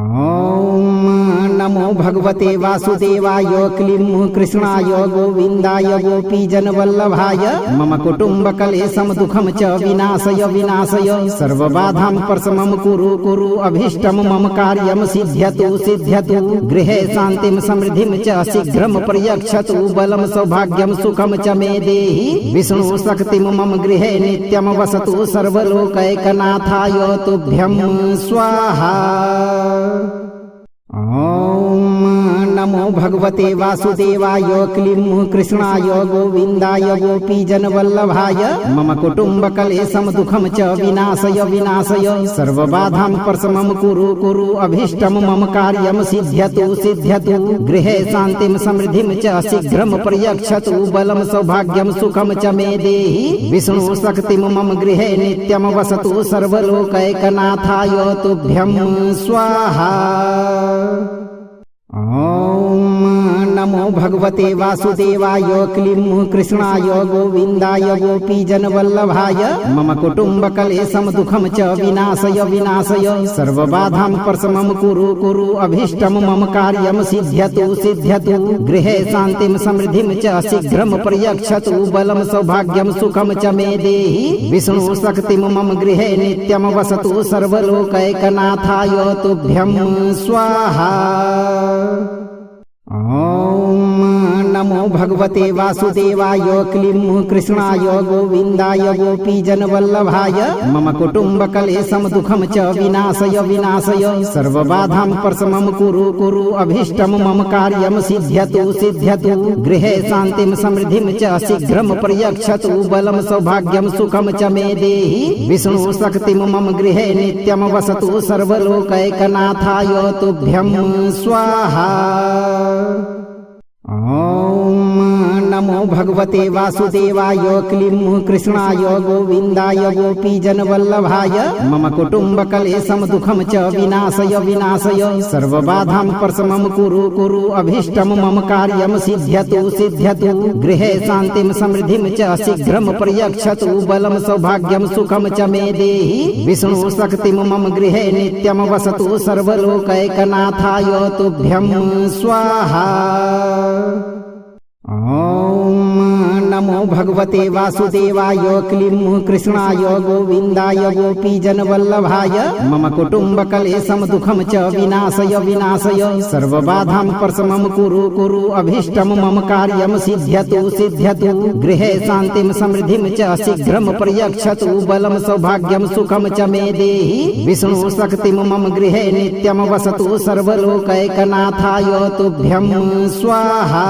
S1: ॐ नमो भगवते वासुदेवाय क्लीं कृष्णाय गोविन्दाय गोपीजनवल्लभाय मम कुटुम्बकलेशं दुःखं च विनाशय विनाशय सर्वबाधां प्रशमं कुरु कुरु अभीष्टं मम कार्यं सिद्ध्यतु सिद्ध्यतु गृहे शान्तिं समृद्धिं च शीघ्रं पर्यक्षतु बलं सौभाग्यं सुखं च मे देहि विष्णु शक्तिं मम गृहे नित्यं वसतु सर्वलोकैकनाथाय तुभ्यं स्वाहा। ॐ नमो भगवते वासुदेवाय क्लीं कृष्णाय गोविन्दाय गोपीजनवल्लभाय मम कुटुम्बकलेशं दुःखं च विनाशय विनाशय सर्वबाधां प्रशमं कुरु कुरु अभीष्टं मम कार्यं सिद्ध्यतु सिद्ध्यतु गृहे शान्तिं समृद्धिं च शीघ्रं पर्यक्षतु बलं सौभाग्यं सुखं च मे देहि विष्णु शक्तिं मम गृहे नित्यं वसतु सर्वलोकैकनाथाय तुभ्यं स्वाहा। ॐ नमो भगवते वासुदेवाय क्लीं कृष्णाय गोविन्दाय गोपीजनवल्लभाय मम कुटुम्बकलेशं दुःखं च विनाशय विनाशय सर्वबाधां प्रशमं कुरु कुरु अभीष्टं मम कार्यं सिद्ध्यतु सिद्ध्यतु गृहे शान्तिं समृद्धिं च शीघ्रं पर्यक्षतु बलं सौभाग्यं सुखं च मे देहि विष्णु शक्तिं मम गृहे नित्यं वसतु सर्वलोकैकनाथाय तुभ्यं स्वाहा। ॐ नमो भगवते वासुदेवाय क्लीं कृष्णाय गोविन्दाय गोपीजनवल्लभाय मम कुटुम्बकलेशं दुःखं च विनाशय विनाशय सर्वबाधां प्रशमं कुरु कुरु अभीष्टं मम कार्यं सिद्ध्यतु सिद्ध्यतु गृहे शान्तिं समृद्धिं च शीघ्रं पर्यक्षतु बलं सौभाग्यं सुखं च मे देहि विष्णु शक्तिं मम गृहे नित्यं वसतु सर्वलोकैकनाथाय तुभ्यं स्वाहा। ॐ नमो भगवते वासुदेवाय क्लीं कृष्णाय गोविन्दाय गोपीजनवल्लभाय मम कुटुम्बकलेशं दुःखं च विनाशय विनाशय सर्वबाधां प्रशमं कुरु कुरु अभीष्टं मम कार्यं सिद्ध्यतु सिद्ध्यतु गृहे शान्तिं समृद्धिं च शीघ्रं पर्यक्षतु बलं सौभाग्यं सुखं च मे देहि विष्णु शक्तिं मम गृहे नित्यं वसतु सर्वलोकैकनाथाय तुभ्यं स्वाहा। ॐ नमो भगवते वासुदेवाय क्लीं कृष्णाय गोविन्दाय गोपीजनवल्लभाय मम कुटुम्बकलेशं दुःखं च विनाशय विनाशय सर्वबाधां प्रशमं कुरु कुरु अभीष्टं मम कार्यं सिद्ध्यतु सिद्ध्यतु गृहे शान्तिं समृद्धिं च शीघ्रं पर्यक्षतु बलं सौभाग्यं सुखं च मे देहि विष्णु शक्तिं मम गृहे नित्यं वसतु सर्वलोकैकनाथाय तुभ्यं स्वाहा।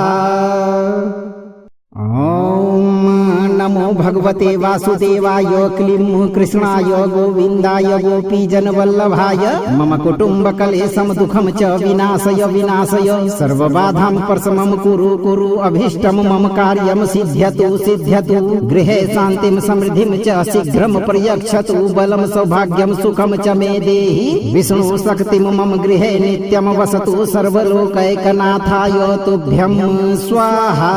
S1: ॐ नमो भगवते वासुदेवाय क्लीं कृष्णाय गोविन्दाय गोपीजनवल्लभाय मम कुटुम्बकलेशं दुःखं च विनाशय विनाशय सर्वबाधां प्रशमं कुरु कुरु अभीष्टं मम कार्यं सिद्ध्यतु सिद्ध्यतु गृहे शान्तिं समृद्धिं च शीघ्रं पर्यक्षतु बलं सौभाग्यं सुखं च मे देहि विष्णु शक्तिं मम गृहे नित्यं वसतु सर्वलोकैकनाथाय तुभ्यं स्वाहा।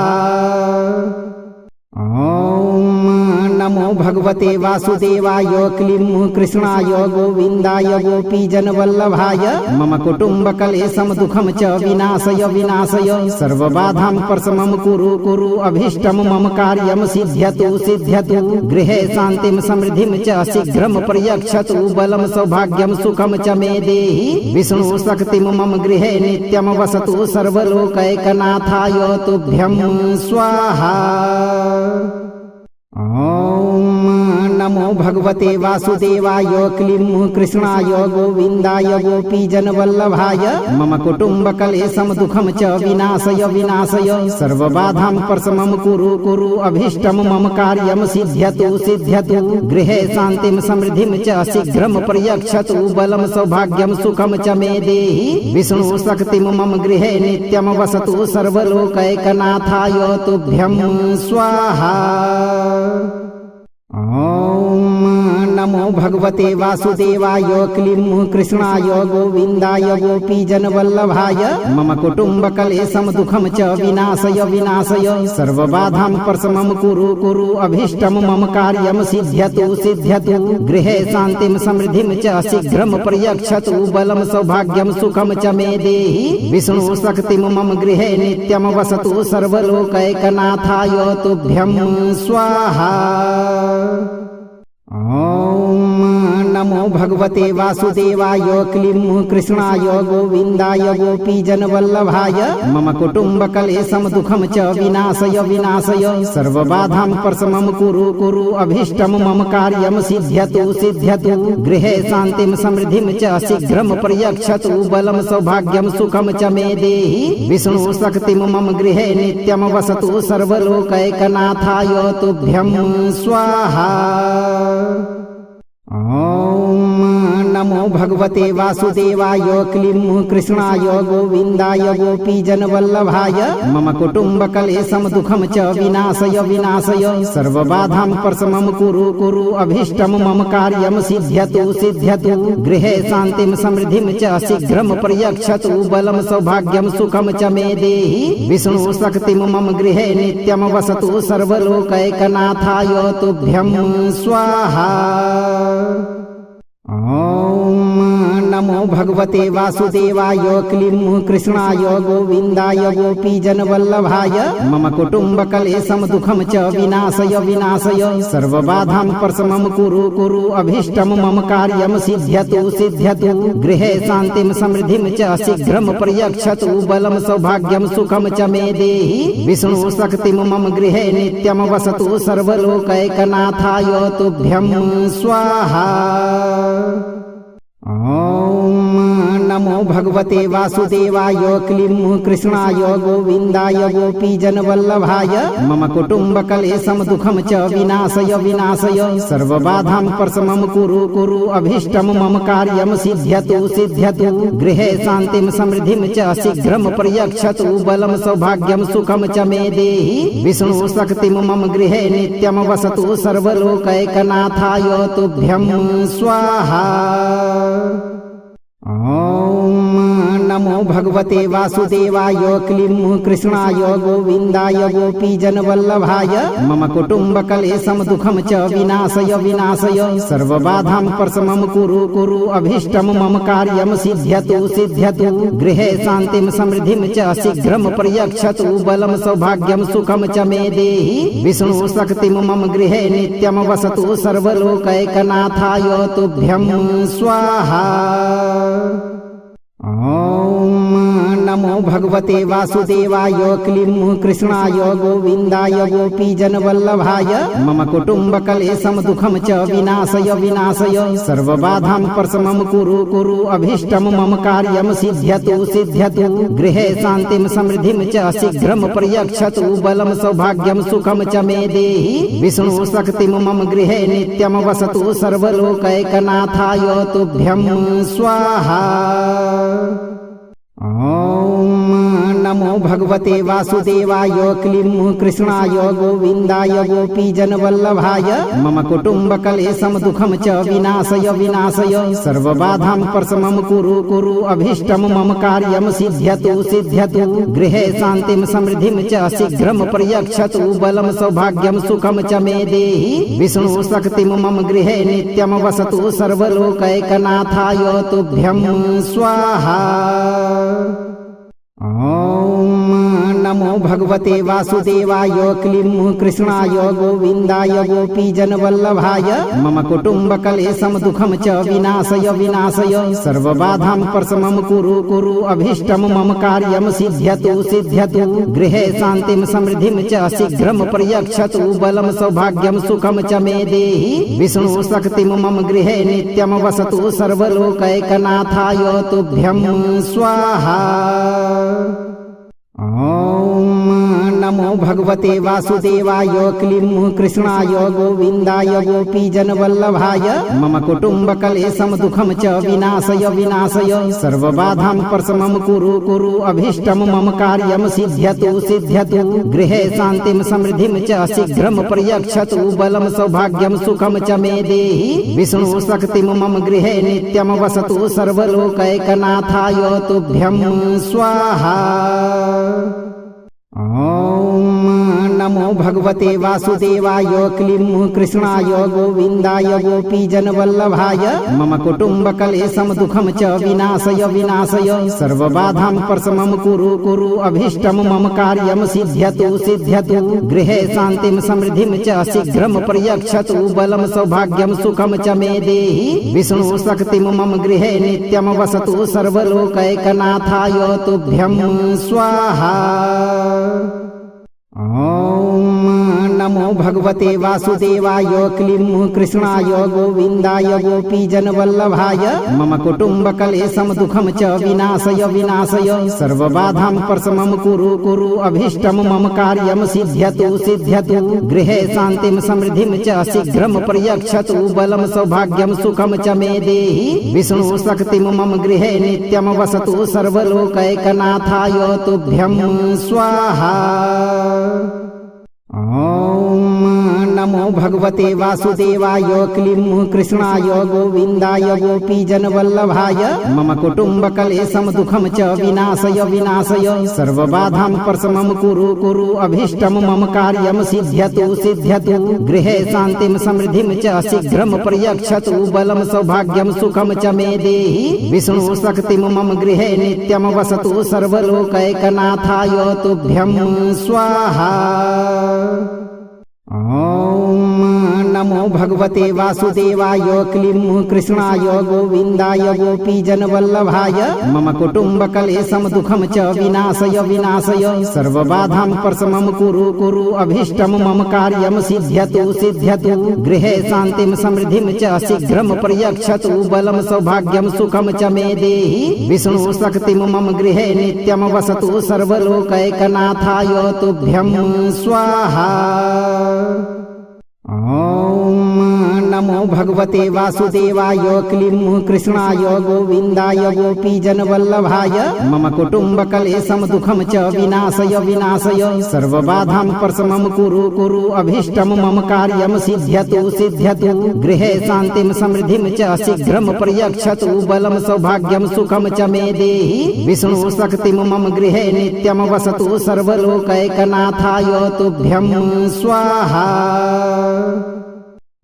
S1: ॐ नमो भगवते वासुदेवाय क्लीं कृष्णाय गोविन्दाय गोपीजनवल्लभाय मम कुटुम्बकलेशं दुःखं च विनाशय विनाशय सर्वबाधां प्रशमं कुरु कुरु अभीष्टं मम कार्यं सिद्ध्यतु सिद्ध्यतु गृहे शान्तिं समृद्धिं च शीघ्रं पर्यक्षतु बलं सौभाग्यं सुखं च मे देहि विष्णु शक्तिं मम गृहे नित्यं वसतु सर्वलोकैकनाथाय तुभ्यं स्वाहा। ॐ नमो भगवते वासुदेवाय क्लीं कृष्णाय गोविन्दाय गोपीजनवल्लभाय मम कुटुम्बकलेशं दुःखं च विनाशय विनाशय सर्वबाधां प्रशमं कुरु कुरु अभीष्टं मम कार्यं सिद्ध्यतु सिद्ध्यतु गृहे शान्तिं समृद्धिं च शीघ्रं पर्यक्षतु बलं सौभाग्यं सुखं च मे देहि विष्णु शक्तिं मम गृहे नित्यं वसतु सर्वलोकैकनाथाय तुभ्यं स्वाहा। ॐ नमो भगवते वासुदेवाय क्लीं कृष्णाय गोविन्दाय गोपीजनवल्लभाय मम कुटुम्बकलेशं दुःखं च विनाशय विनाशय सर्वबाधां प्रशमं कुरु कुरु अभीष्टं मम कार्यं सिद्ध्यतु सिद्ध्यतु गृहे शान्तिं समृद्धिं च शीघ्रं पर्यक्षतु बलं सौभाग्यं सुखं च मे देहि विष्णु शक्तिं मम गृहे नित्यं वसतु सर्वलोकैकनाथाय तुभ्यं स्वाहा। ॐ नमो भगवते वासुदेवाय क्लीं कृष्णाय गोविन्दाय गोपीजनवल्लभाय मम कुटुम्बकलेशं दुःखं च विनाशय विनाशय सर्वबाधां प्रशमं कुरु कुरु अभीष्टं मम कार्यं सिद्ध्यतु सिद्ध्यतु गृहे शान्तिं समृद्धिं च शीघ्रं पर्यक्षतु बलं सौभाग्यं सुखं च मे देहि विष्णु शक्तिं मम गृहे नित्यं वसतु सर्वलोकैकनाथाय तुभ्यं स्वाहा। ॐ नमो भगवते वासुदेवाय क्लीं कृष्णाय गोविन्दाय गोपीजनवल्लभाय मम कुटुम्बकलेशं दुःखं च विनाशय विनाशय सर्वबाधां प्रशमं कुरु कुरु अभीष्टं मम कार्यं सिद्ध्यतु सिद्ध्यतु गृहे शान्तिं समृद्धिं च शीघ्रं पर्यक्षतु बलं सौभाग्यं सुखं च मे देहि विष्णु शक्तिं मम गृहे नित्यं वसतु सर्वलोकैकनाथाय तुभ्यं स्वाहा। ॐ नमो भगवते वासुदेवाय क्लीं कृष्णाय गोविन्दाय गोपीजनवल्लभाय मम कुटुम्बकलेशं दुःखं च विनाशय विनाशय सर्वबाधां प्रशमं कुरु कुरु अभीष्टं मम कार्यं सिद्ध्यतु सिद्ध्यतु गृहे शान्तिं समृद्धिं च शीघ्रं पर्यक्षतु बलं सौभाग्यं सुखं च मे देहि विष्णु शक्तिं मम गृहे नित्यं वसतु सर्वलोकैकनाथाय तुभ्यं स्वाहा। ॐ नमो भगवते वासुदेवाय क्लीं कृष्णाय गोविन्दाय गोपीजनवल्लभाय मम कुटुम्बकलेशं दुःखं च विनाशय विनाशय सर्वबाधां प्रशमं कुरु कुरु अभीष्टं मम कार्यं सिद्ध्यतु सिद्ध्यतु गृहे शान्तिं समृद्धिं च शीघ्रं पर्यक्षतु बलं सौभाग्यं सुखं च मे देहि विष्णु शक्तिं मम गृहे नित्यं वसतु सर्वलोकैकनाथाय तुभ्यं स्वाहा। ॐ नमो भगवते वासुदेवाय क्लीं कृष्णाय गोविन्दाय गोपीजनवल्लभाय मम कुटुम्बकलेशं दुःखं च विनाशय विनाशय सर्वबाधां प्रशमं कुरु कुरु अभीष्टं मम कार्यं सिद्ध्यतु सिद्ध्यतु गृहे शान्तिं समृद्धिं च शीघ्रं पर्यक्षतु बलं सौभाग्यं सुखं च मे देहि विष्णु शक्तिं मम गृहे नित्यं वसतु सर्वलोकैकनाथाय तुभ्यं स्वाहा। ॐ नमो भगवते वासुदेवाय क्लीं कृष्णाय गोविन्दाय गोपीजनवल्लभाय मम कुटुम्बकलेशं दुःखं च विनाशय विनाशय सर्वबाधां प्रशमं कुरु कुरु अभीष्टं मम कार्यं सिद्ध्यतु सिद्ध्यतु गृहे शान्तिं समृद्धिं च शीघ्रं पर्यक्षतु बलं सौभाग्यं सुखं च मे देहि विष्णु शक्तिं मम गृहे नित्यं वसतु सर्वलोकैकनाथाय तुभ्यं स्वाहा। ॐ नमो भगवते वासुदेवाय क्लीं कृष्णाय गोविन्दाय गोपीजनवल्लभाय मम कुटुम्बकलेशं दुःखं च विनाशय विनाशय सर्वबाधां प्रशमं कुरु कुरु अभीष्टं मम कार्यं सिद्ध्यतु सिद्ध्यतु गृहे शान्तिं समृद्धिं च शीघ्रं पर्यक्षतु बलं सौभाग्यं सुखं च मे देहि विष्णु शक्तिं मम गृहे नित्यं वसतु सर्वलोकैकनाथाय तुभ्यं स्वाहा। ॐ नमो भगवते वासुदेवाय क्लीं कृष्णाय गोविन्दाय गोपीजनवल्लभाय मम कुटुम्बकलेशं दुःखं च विनाशय विनाशय सर्वबाधां प्रशमं कुरु कुरु अभीष्टं मम कार्यं सिद्ध्यतु सिद्ध्यतु गृहे शान्तिं समृद्धिं च शीघ्रं पर्यक्षतु बलं सौभाग्यं सुखं च मे देहि विष्णु शक्तिं मम गृहे नित्यं वसतु सर्वलोकैकनाथाय तुभ्यं स्वाहा। ॐ नमो भगवते वासुदेवाय क्लीं कृष्णाय गोविन्दाय गोपीजनवल्लभाय मम कुटुम्बकलेशं दुःखं च विनाशय विनाशय सर्वबाधां प्रशमं कुरु कुरु अभीष्टं मम कार्यं सिद्ध्यतु सिद्ध्यतु गृहे शान्तिं समृद्धिं च शीघ्रं पर्यक्षतु बलं सौभाग्यं सुखं च मे देहि विष्णु शक्तिं मम गृहे नित्यं वसतु सर्वलोकैकनाथाय तुभ्यं स्वाहा। ॐ नमो भगवते वासुदेवाय क्लीं कृष्णाय गोविन्दाय गोपीजनवल्लभाय मम कुटुम्बकलेशं दुःखं च विनाशय विनाशय सर्वबाधां प्रशमं कुरु कुरु अभीष्टं मम कार्यं सिद्ध्यतु सिद्ध्यतु गृहे शान्तिं समृद्धिं च शीघ्रं पर्यक्षतु बलं सौभाग्यं सुखं च मे देहि विष्णु शक्तिं मम गृहे नित्यं वसतु सर्वलोकैकनाथाय तुभ्यं स्वाहा। ॐ नमो भगवते वासुदेवाय क्लीं कृष्णाय गोविन्दाय गोपीजनवल्लभाय मम कुटुम्बकलेशं दुःखं च विनाशय विनाशय सर्वबाधां प्रशमं कुरु कुरु अभीष्टं मम कार्यं सिद्ध्यतु सिद्ध्यतु गृहे शान्तिं समृद्धिं च शीघ्रं पर्यक्षतु बलं सौभाग्यं सुखं च मे देहि विष्णु शक्तिं मम गृहे नित्यं वसतु सर्वलोकैकनाथाय तुभ्यं स्वाहा। ॐ नमो भगवते वासुदेवाय क्लीं कृष्णाय गोविन्दाय गोपीजनवल्लभाय मम कुटुम्बकलेशं दुःखं च विनाशय विनाशय सर्वबाधां प्रशमं कुरु कुरु अभीष्टं मम कार्यं सिद्ध्यतु सिद्ध्यतु गृहे शान्तिं समृद्धिं च शीघ्रं पर्यक्षतु बलं सौभाग्यं सुखं च मे देहि विष्णु शक्तिं मम गृहे नित्यं वसतु सर्वलोकैकनाथाय तुभ्यं स्वाहा। ॐ नमो भगवते वासुदेवाय क्लीं कृष्णाय गोविन्दाय गोपीजनवल्लभाय मम कुटुम्बकलेशं दुःखं च विनाशय विनाशय सर्वबाधां प्रशमं कुरु कुरु अभीष्टं मम कार्यं सिद्ध्यतु सिद्ध्यतु गृहे शान्तिं समृद्धिं च शीघ्रं पर्यक्षतु बलं सौभाग्यं सुखं च मे देहि विष्णु शक्तिं मम गृहे नित्यं वसतु सर्वलोकैकनाथाय तुभ्यं स्वाहा। ॐ नमो भगवते वासुदेवाय क्लीं कृष्णाय गोविन्दाय गोपीजनवल्लभाय मम कुटुम्बकलेशं दुःखं च विनाशय विनाशय सर्वबाधां प्रशमं कुरु कुरु अभीष्टं मम कार्यं सिद्ध्यतु सिद्ध्यतु गृहे शान्तिं समृद्धिं च शीघ्रं पर्यक्षतु बलं सौभाग्यं सुखं च मे देहि विष्णु शक्तिं मम गृहे नित्यं वसतु सर्वलोकैकनाथाय तुभ्यं स्वाहा।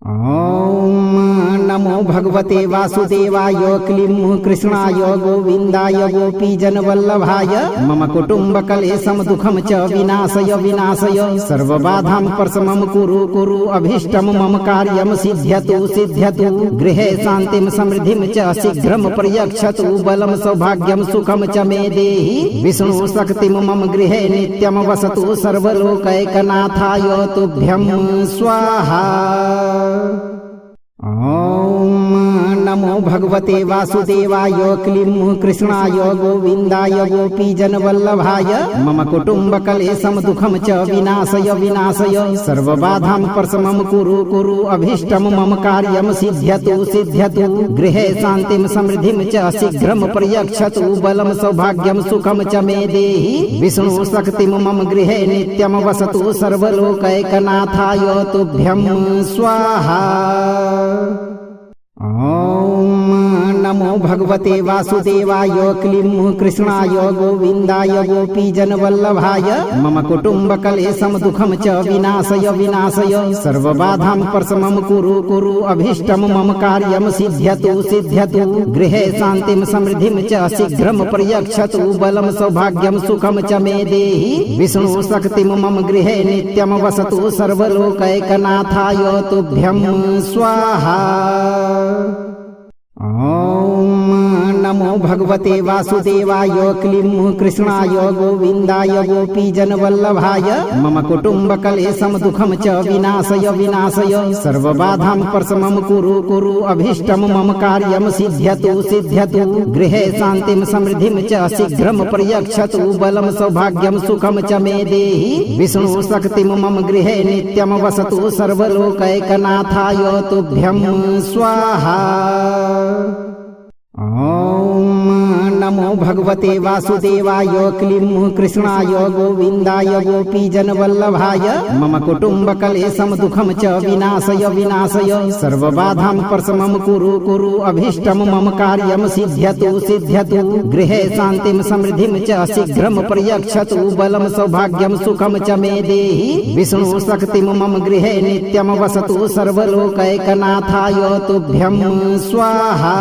S1: ॐ नमो भगवते वासुदेवाय क्लीं कृष्णाय गोविन्दाय गोपीजनवल्लभाय मम कुटुम्बकलेशं दुःखं च विनाशय विनाशय सर्वबाधां प्रशमं कुरु कुरु अभीष्टं मम कार्यं सिद्ध्यतु सिद्ध्यतु गृहे शान्तिं समृद्धिं च शीघ्रं पर्यक्षतु बलं सौभाग्यं सुखं च मे देहि विष्णु शक्तिं मम गृहे नित्यं वसतु सर्वलोकैकनाथाय तुभ्यं स्वाहा। ॐ नमो भगवते वासुदेवाय क्लीं कृष्णाय गोविन्दाय गोपीजनवल्लभाय मम कुटुम्बकलेशं दुःखं च विनाशय विनाशय सर्वबाधां प्रशमं कुरु कुरु अभीष्टं मम कार्यं सिद्ध्यतु सिद्ध्यतु गृहे शान्तिं समृद्धिं च शीघ्रं पर्यक्षतु बलं सौभाग्यं सुखं च मे देहि विष्णु शक्तिं मम गृहे नित्यं वसतु सर्वलोकैकनाथाय तुभ्यं स्वाहा। ॐ नमो भगवते वासुदेवाय क्लीं कृष्णाय गोविन्दाय गोपीजनवल्लभाय मम कुटुम्बकलेशं दुःखं च विनाशय विनाशय सर्वबाधां प्रशमं कुरु कुरु अभीष्टं मम कार्यं सिद्ध्यतु सिद्ध्यतु गृहे शान्तिं समृद्धिं च शीघ्रं पर्यक्षतु बलं सौभाग्यं सुखं च मे देहि विष्णु शक्तिं मम गृहे नित्यं वसतु सर्वलोकैकनाथाय तुभ्यं स्वाहा। ॐ नमो भगवते वासुदेवाय क्लीं कृष्णाय गोविन्दाय गोपीजनवल्लभाय मम कुटुम्बकलेशं दुःखं च विनाशय विनाशय सर्वबाधां प्रशमं कुरु कुरु अभीष्टं मम कार्यं सिद्ध्यतु सिद्ध्यतु गृहे शान्तिं समृद्धिं च शीघ्रं पर्यक्षतु बलं सौभाग्यं सुखं च मे देहि विष्णु शक्तिं मम गृहे नित्यं वसतु सर्वलोकैकनाथाय तुभ्यं स्वाहा। ॐ नमो भगवते वासुदेवाय क्लीं कृष्णाय गोविन्दाय गोपीजनवल्लभाय मम कुटुम्बकलेशं दुःखं च विनाशय विनाशय सर्वबाधां प्रशमं कुरु कुरु अभीष्टं मम कार्यं सिद्ध्यतु सिद्ध्यतु गृहे शान्तिं समृद्धिं च शीघ्रं पर्यक्षतु बलं सौभाग्यं सुखं च मे देहि विष्णु शक्तिं मम गृहे नित्यं वसतु सर्वलोकैकनाथाय तुभ्यं स्वाहा।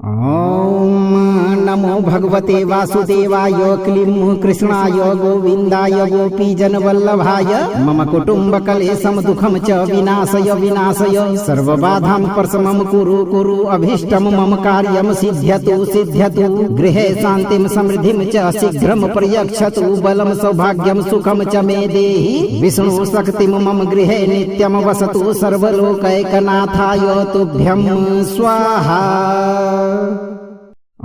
S1: ॐ नमो भगवते वासुदेवाय क्लीं कृष्णाय गोविन्दाय गोपीजनवल्लभाय मम कुटुम्बकलेशं दुःखं च विनाशय विनाशय सर्वबाधां प्रशमं कुरु कुरु अभीष्टं मम कार्यं सिद्ध्यतु सिद्ध्यतु गृहे शान्तिं समृद्धिं च शीघ्रं पर्यक्षतु बलं सौभाग्यं सुखं च मे देहि विष्णु शक्तिं मम गृहे नित्यं वसतु सर्वलोकैकनाथाय तुभ्यं स्वाहा।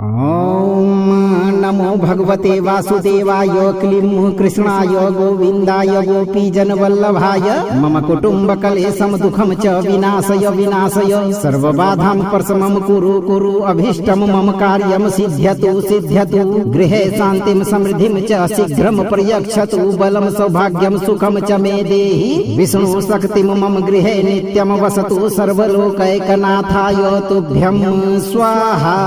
S1: ॐ नमो भगवते वासुदेवाय क्लीं कृष्णाय गोविन्दाय गोपीजनवल्लभाय मम कुटुम्बकलेशं दुःखं च विनाशय विनाशय सर्वबाधां प्रशमं कुरु कुरु अभीष्टं मम कार्यं सिद्ध्यतु सिद्ध्यतु गृहे शान्तिं समृद्धिं च शीघ्रं पर्यक्षतु बलं सौभाग्यं सुखं च मे देहि विष्णु शक्तिं मम गृहे नित्यं वसतु सर्वलोकैकनाथाय तुभ्यं स्वाहा।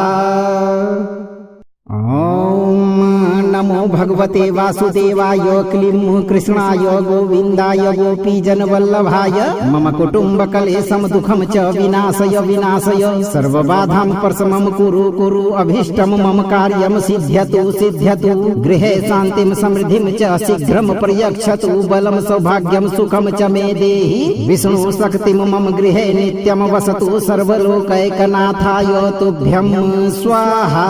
S1: ॐ नमो भगवते वासुदेवाय क्लीं कृष्णाय गोविन्दाय गोपीजनवल्लभाय मम कुटुम्बकलेशं दुःखं च विनाशय विनाशय सर्वबाधां प्रशमं कुरु कुरु अभीष्टं मम कार्यं सिद्ध्यतु सिद्ध्यतु गृहे शान्तिं समृद्धिं च शीघ्रं पर्यक्षतु बलं सौभाग्यं सुखं च मे देहि विष्णु शक्तिं मम गृहे नित्यं वसतु सर्वलोकैकनाथाय तुभ्यं स्वाहा।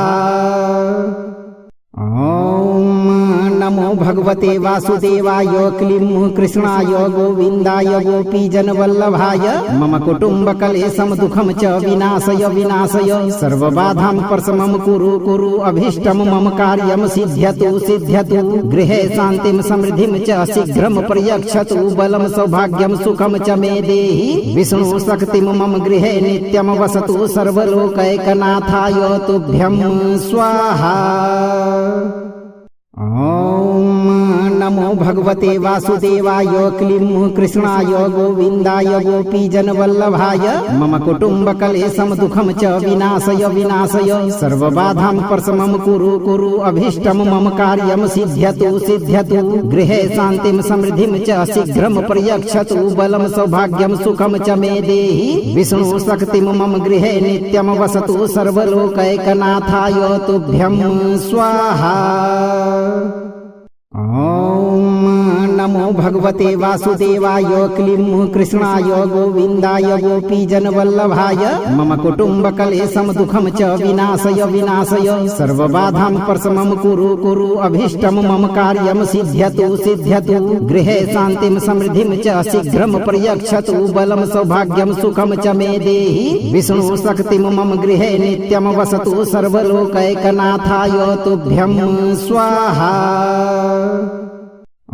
S1: ॐ नमो भगवते वासुदेवाय क्लीं कृष्णाय गोविन्दाय गोपीजनवल्लभाय मम कुटुम्बकलेशं दुःखं च विनाशय विनाशय सर्वबाधां प्रशमं कुरु कुरु अभीष्टं मम कार्यं सिद्ध्यतु सिद्ध्यतु गृहे शान्तिं समृद्धिं च शीघ्रं पर्यक्षतु बलं सौभाग्यं सुखं च मे देहि विष्णु शक्तिं मम गृहे नित्यं वसतु सर्वलोकैकनाथाय तुभ्यं स्वाहा। ॐ नमो भगवते वासुदेवाय क्लीं कृष्णाय गोविन्दाय गोपीजनवल्लभाय मम कुटुम्बकलेशं दुःखं च विनाशय विनाशय सर्वबाधां प्रशमं कुरु कुरु अभीष्टं मम कार्यं सिद्ध्यतु सिद्ध्यतु गृहे शान्तिं समृद्धिं च शीघ्रं पर्यक्षतु बलं सौभाग्यं सुखं च मे देहि विष्णु शक्तिं मम गृहे नित्यं वसतु सर्वलोकैकनाथाय तुभ्यं स्वाहा। ॐ नमो भगवते वासुदेवाय क्लीं कृष्णाय गोविन्दाय गोपीजनवल्लभाय मम कुटुम्बकलेशं दुःखं च विनाशय विनाशय सर्वबाधां प्रशमं कुरु कुरु अभीष्टं मम कार्यं सिद्ध्यतु सिद्ध्यतु गृहे शान्तिं समृद्धिं च शीघ्रं पर्यक्षतु बलं सौभाग्यं सुखं च मे देहि विष्णु शक्तिं मम गृहे नित्यं वसतु सर्वलोकैकनाथाय तुभ्यं स्वाहा।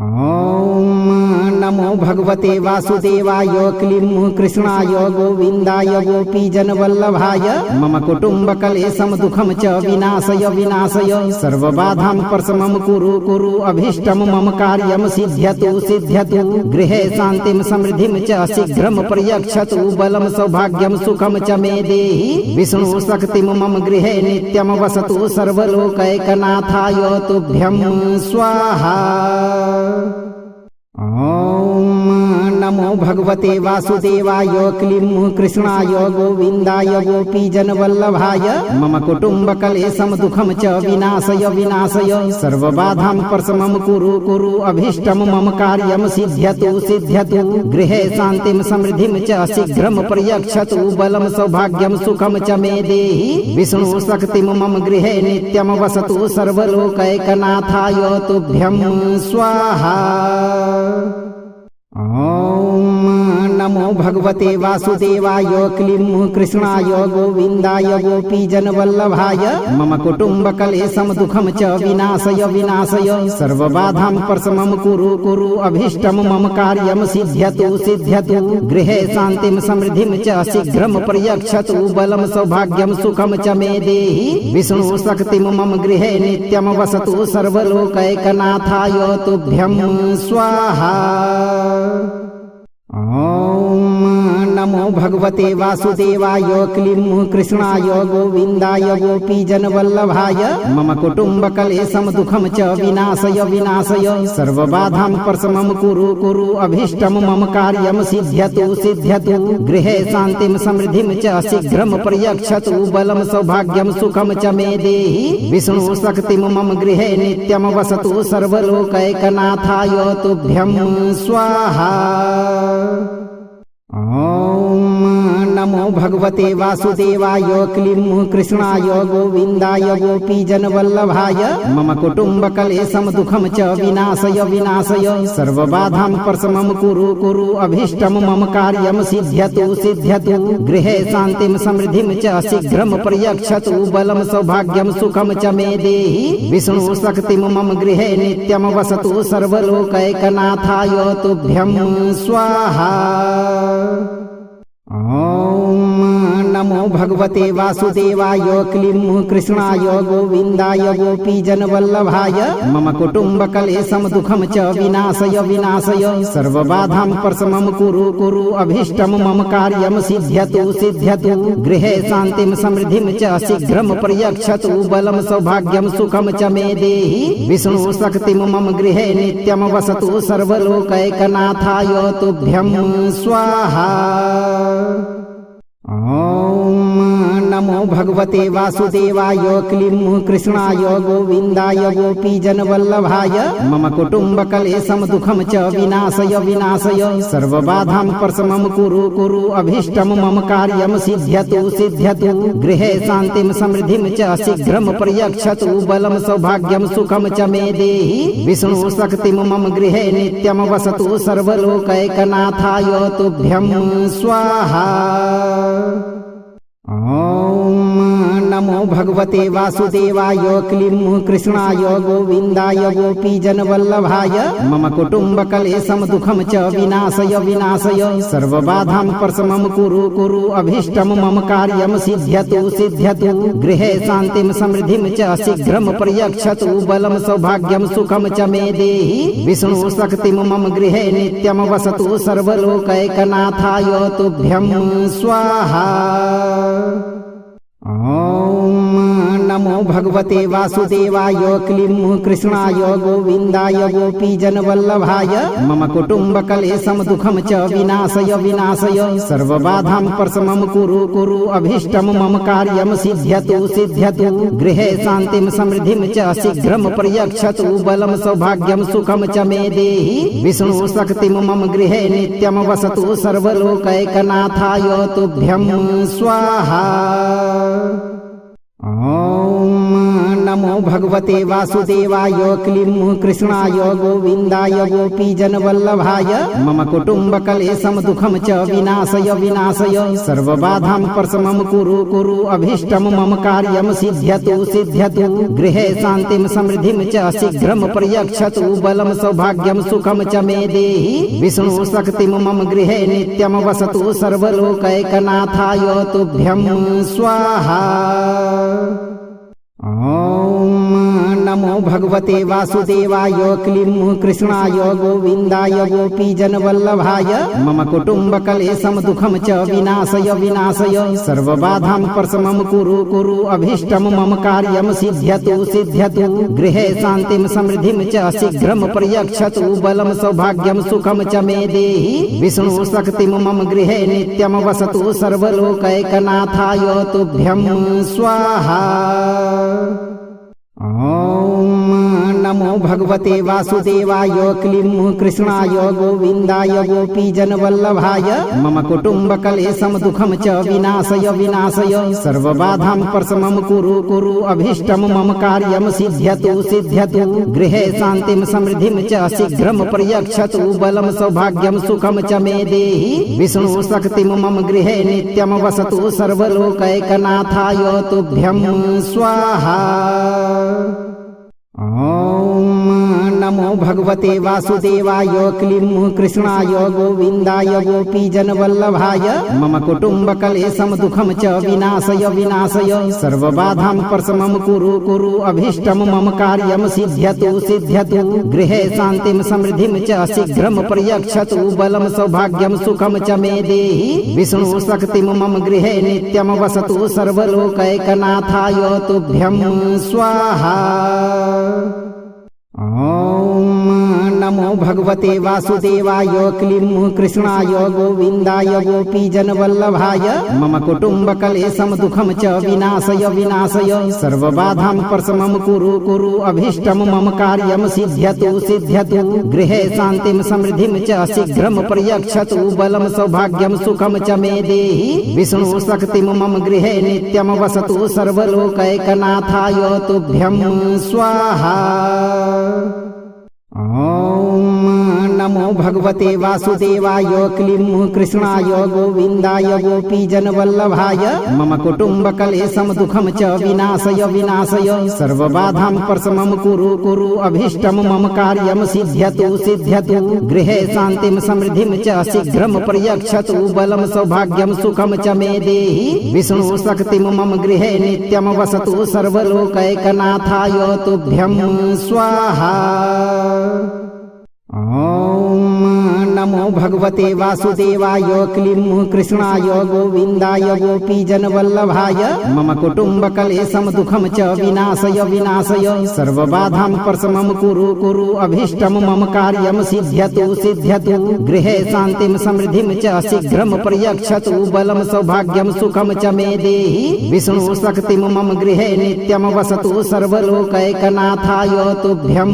S1: ॐ नमो भगवते वासुदेवाय क्लीं कृष्णाय गोविन्दाय गोपीजनवल्लभाय मम कुटुम्बकलेशं दुःखं च विनाशय विनाशय सर्वबाधां प्रशमं कुरु कुरु अभीष्टं मम कार्यं सिद्ध्यतु सिद्ध्यतु गृहे शान्तिं समृद्धिं च शीघ्रं पर्यक्षतु बलं सौभाग्यं सुखं च मे देहि विष्णु शक्तिं मम गृहे नित्यं वसतु सर्वलोकैकनाथाय तुभ्यं स्वाहा। ॐ नमो भगवते वासुदेवाय क्लीं कृष्णाय गोविन्दाय गोपीजनवल्लभाय मम कुटुम्बकलेशं दुःखं च विनाशय विनाशय सर्वबाधां प्रशमं कुरु कुरु अभीष्टं मम कार्यं सिद्ध्यतु सिद्ध्यतु गृहे शान्तिं समृद्धिं च शीघ्रं पर्यक्षतु बलं सौभाग्यं सुखं च मे देहि विष्णु शक्तिं मम गृहे नित्यं वसतु सर्वलोकैकनाथाय तुभ्यं स्वाहा। ॐ नमो भगवते वासुदेवाय क्लीं कृष्णाय गोविन्दाय गोपीजनवल्लभाय मम कुटुम्बकलेशं दुःखं च विनाशय विनाशय सर्वबाधां प्रशमं कुरु कुरु अभीष्टं मम कार्यं सिद्ध्यतु सिद्ध्यतु गृहे शान्तिं समृद्धिं च शीघ्रं पर्यक्षतु बलं सौभाग्यं सुखं च मे देहि विष्णु शक्तिं मम गृहे नित्यं वसतु सर्वलोकैकनाथाय तुभ्यं स्वाहा। ॐ नमो भगवते वासुदेवाय क्लीं कृष्णाय गोविन्दाय गोपीजनवल्लभाय मम कुटुम्बकलेशं दुःखं च विनाशय विनाशय सर्वबाधां प्रशमं कुरु कुरु अभीष्टं मम कार्यं सिद्ध्यतु सिद्ध्यतु गृहे शान्तिं समृद्धिं च शीघ्रं पर्यक्षतु बलं सौभाग्यं सुखं च मे देहि विष्णु शक्तिं मम गृहे नित्यं वसतु सर्वलोकैकनाथाय तुभ्यं स्वाहा। ॐ नमो भगवते वासुदेवाय क्लीं कृष्णाय गोविन्दाय गोपीजनवल्लभाय मम कुटुम्बकलेशं दुःखं च विनाशय विनाशय सर्वबाधां प्रशमं कुरु कुरु अभीष्टं मम कार्यं सिद्ध्यतु सिद्ध्यतु गृहे शान्तिं समृद्धिं च शीघ्रं पर्यक्षतु बलं सौभाग्यं सुखं च मे देहि विष्णु शक्तिं मम गृहे नित्यं वसतु सर्वलोकैकनाथाय तुभ्यं स्वाहा। ॐ नमो भगवते वासुदेवाय क्लीं कृष्णाय गोविन्दाय गोपीजनवल्लभाय मम कुटुम्बकलेशं दुःखं च विनाशय विनाशय सर्वबाधां प्रशमं कुरु कुरु अभीष्टं मम कार्यं सिद्ध्यतु सिद्ध्यतु गृहे शान्तिं समृद्धिं च शीघ्रं पर्यक्षतु बलं सौभाग्यं सुखं च मे देहि विष्णु शक्तिं मम गृहे नित्यं वसतु सर्वलोकैकनाथाय तुभ्यं स्वाहा। ॐ नमो भगवते वासुदेवाय क्लीं कृष्णाय गोविन्दाय गोपीजनवल्लभाय मम कुटुम्बकलेशं दुःखं च विनाशय विनाशय सर्वबाधां प्रशमं कुरु कुरु अभीष्टं मम कार्यं सिद्ध्यतु सिद्ध्यतु गृहे शान्तिं समृद्धिं च शीघ्रं पर्यक्षतु बलं सौभाग्यं सुखं च मे देहि विष्णु शक्तिं मम गृहे नित्यं वसतु सर्वलोकैकनाथाय तुभ्यं स्वाहा। ॐ नमो भगवते वासुदेवाय क्लीं कृष्णाय गोविन्दाय गोपीजनवल्लभाय मम कुटुम्बकलेशं दुःखं च विनाशय विनाशय सर्वबाधां प्रशमं कुरु कुरु अभीष्टं मम कार्यं सिद्ध्यतु सिद्ध्यतु गृहे शान्तिं समृद्धिं च शीघ्रं पर्यक्षतु बलं सौभाग्यं सुखं च मे देहि विष्णु शक्तिं मम गृहे नित्यं वसतु सर्वलोकैकनाथाय तुभ्यं स्वाहा। ओम नमो भगवते वासुदेवाय क्लीं कृष्णाय गोविन्दाय गोपीजनवल्लभाय मम कुटुम्बकलेशं दुःखं च विनाशय विनाशय सर्वबाधां प्रशमं कुरु कुरु अभीष्टं मम कार्यं सिद्ध्यतु सिद्ध्यतु गृहे शान्तिं समृद्धिं च शीघ्रं पर्यक्षतु बलं सौभाग्यं सुखं च मे देहि विष्णु शक्तिं मम गृहे नित्यं वसतु सर्वलोकैकनाथाय तुभ्यं स्वाहा। ओम नमो भगवते वासुदेवाय क्लीं कृष्णाय गोविन्दाय गोपीजनवल्लभाय मम कुटुम्बकलेशं दुःखं च विनाशय विनाशय सर्वबाधां प्रशमं कुरु कुरु अभीष्टं मम कार्यं सिद्ध्यतु सिद्ध्यतु गृहे शान्तिं समृद्धिं च शीघ्रं पर्यक्षतु बलं सौभाग्यं सुखं च मे देहि विष्णु शक्तिं मम गृहे नित्यं वसतु सर्वलोकैकनाथाय तुभ्यं स्वाहा। ओम नमो भगवते वासुदेवाय क्लीं कृष्णाय गोविन्दाय गोपीजनवल्लभाय मम कुटुम्बकलेशं दुःखं च विनाशय विनाशय सर्वबाधां प्रशमं कुरु कुरु अभीष्टं मम कार्यं सिद्ध्यतु सिद्ध्यतु गृहे शान्तिं समृद्धिं च शीघ्रं पर्यक्षतु बलं सौभाग्यं सुखं च मे देहि विष्णु शक्तिं मम गृहे नित्यं वसतु सर्वलोकैकनाथाय तुभ्यं स्वाहा। ओम नमो भगवते वासुदेवाय क्लीं कृष्णाय गोविन्दाय गोपीजनवल्लभाय मम कुटुम्बकलेशं दुःखं च विनाशय विनाशय सर्वबाधां प्रशमं कुरु कुरु अभीष्टं मम कार्यं सिद्ध्यतु सिद्ध्यतु गृहे शान्तिं समृद्धिं च शीघ्रं पर्यक्षतु बलं सौभाग्यं सुखं च मे देहि विष्णु शक्तिं मम गृहे नित्यं वसतु सर्वलोकैकनाथाय तुभ्यं स्वाहा। ओम नमो भगवते वासुदेवाय क्लीं कृष्णाय गोविन्दाय गोपीजनवल्लभाय मम कुटुम्बकलेशं दुःखं च विनाशय विनाशय सर्वबाधां प्रशमं कुरु कुरु अभीष्टं मम कार्यं सिद्ध्यतु सिद्ध्यतु गृहे शान्तिं समृद्धिं च शीघ्रं पर्यक्षतु बलं सौभाग्यं सुखं च मे देहि विष्णु शक्तिं मम गृहे नित्यं वसतु सर्वलोकैकनाथाय तुभ्यं स्वाहा। ओम नमो भगवते वासुदेवाय क्लीं कृष्णाय गोविन्दाय गोपीजनवल्लभाय मम कुटुम्बकलेशं दुःखं च विनाशय विनाशय सर्वबाधां प्रशमं कुरु कुरु अभीष्टं मम कार्यं सिद्ध्यतु सिद्ध्यतु गृहे शान्तिं समृद्धिं च शीघ्रं पर्यक्षतु बलं सौभाग्यं सुखं च मे देहि विष्णु शक्तिं मम गृहे नित्यं वसतु सर्वलोकैकनाथाय तुभ्यं स्वाहा। ओम नमो भगवते वासुदेवाय क्लीं कृष्णाय गोविन्दाय गोपीजनवल्लभाय मम कुटुम्बकलेशं दुःखं च विनाशय विनाशय सर्वबाधां प्रशमं कुरु कुरु अभीष्टं मम कार्यं सिद्ध्यतु सिद्ध्यतु गृहे शान्तिं समृद्धिं च शीघ्रं पर्यक्षतु बलं सौभाग्यं सुखं च मे देहि विष्णु शक्तिं मम गृहे नित्यं वसतु सर्वलोकैकनाथाय तुभ्यं स्वाहा। ओम नमो भगवते वासुदेवाय क्लीं कृष्णाय गोविन्दाय गोपीजनवल्लभाय मम कुटुम्बकलेशं दुःखं च विनाशय विनाशय सर्वबाधां प्रशमं कुरु कुरु अभीष्टं मम कार्यं सिद्ध्यतु सिद्ध्यतु गृहे शान्तिं समृद्धिं च शीघ्रं पर्यक्षतु बलं सौभाग्यं सुखं च मे देहि विष्णु शक्तिं मम गृहे नित्यं वसतु सर्वलोकैकनाथाय तुभ्यं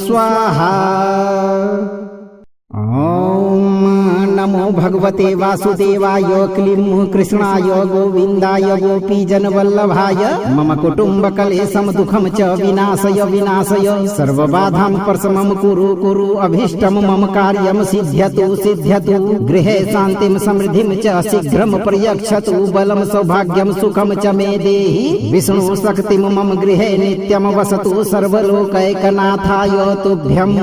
S1: स्वाहा। ओम नमो भगवते वासुदेवाय क्लीं कृष्णाय गोविन्दाय गोपीजनवल्लभाय मम कुटुम्बकलेशं दुःखं च विनाशय विनाशय सर्वबाधां प्रशमं कुरु कुरु अभीष्टं मम कार्यं सिद्ध्यतु सिद्ध्यतु गृहे शान्तिं समृद्धिं च शीघ्रं पर्यक्षतु बलं सौभाग्यं सुखं च मे देहि विष्णु शक्तिं मम गृहे नित्यं वसतु सर्वलोकैकनाथाय तुभ्यं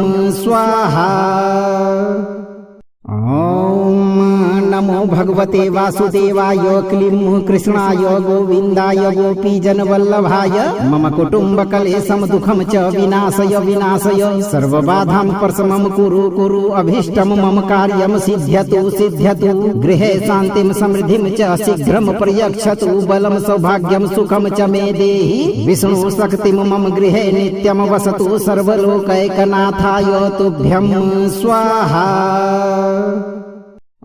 S1: स्वाहा। ॐ नमो भगवते वासुदेवाय क्लीं कृष्णाय गोविन्दाय गोपीजनवल्लभाय मम कुटुम्बकलेशं दुःखं च विनाशय विनाशय सर्वबाधां प्रशमं कुरु कुरु अभीष्टं मम कार्यं सिद्ध्यतु सिद्ध्यतु गृहे शान्तिं समृद्धिं च शीघ्रं पर्यक्षतु बलं सौभाग्यं सुखं च मे देहि विष्णु शक्तिं मम गृहे नित्यं वसतु सर्वलोकैकनाथाय तुभ्यं स्वाहा।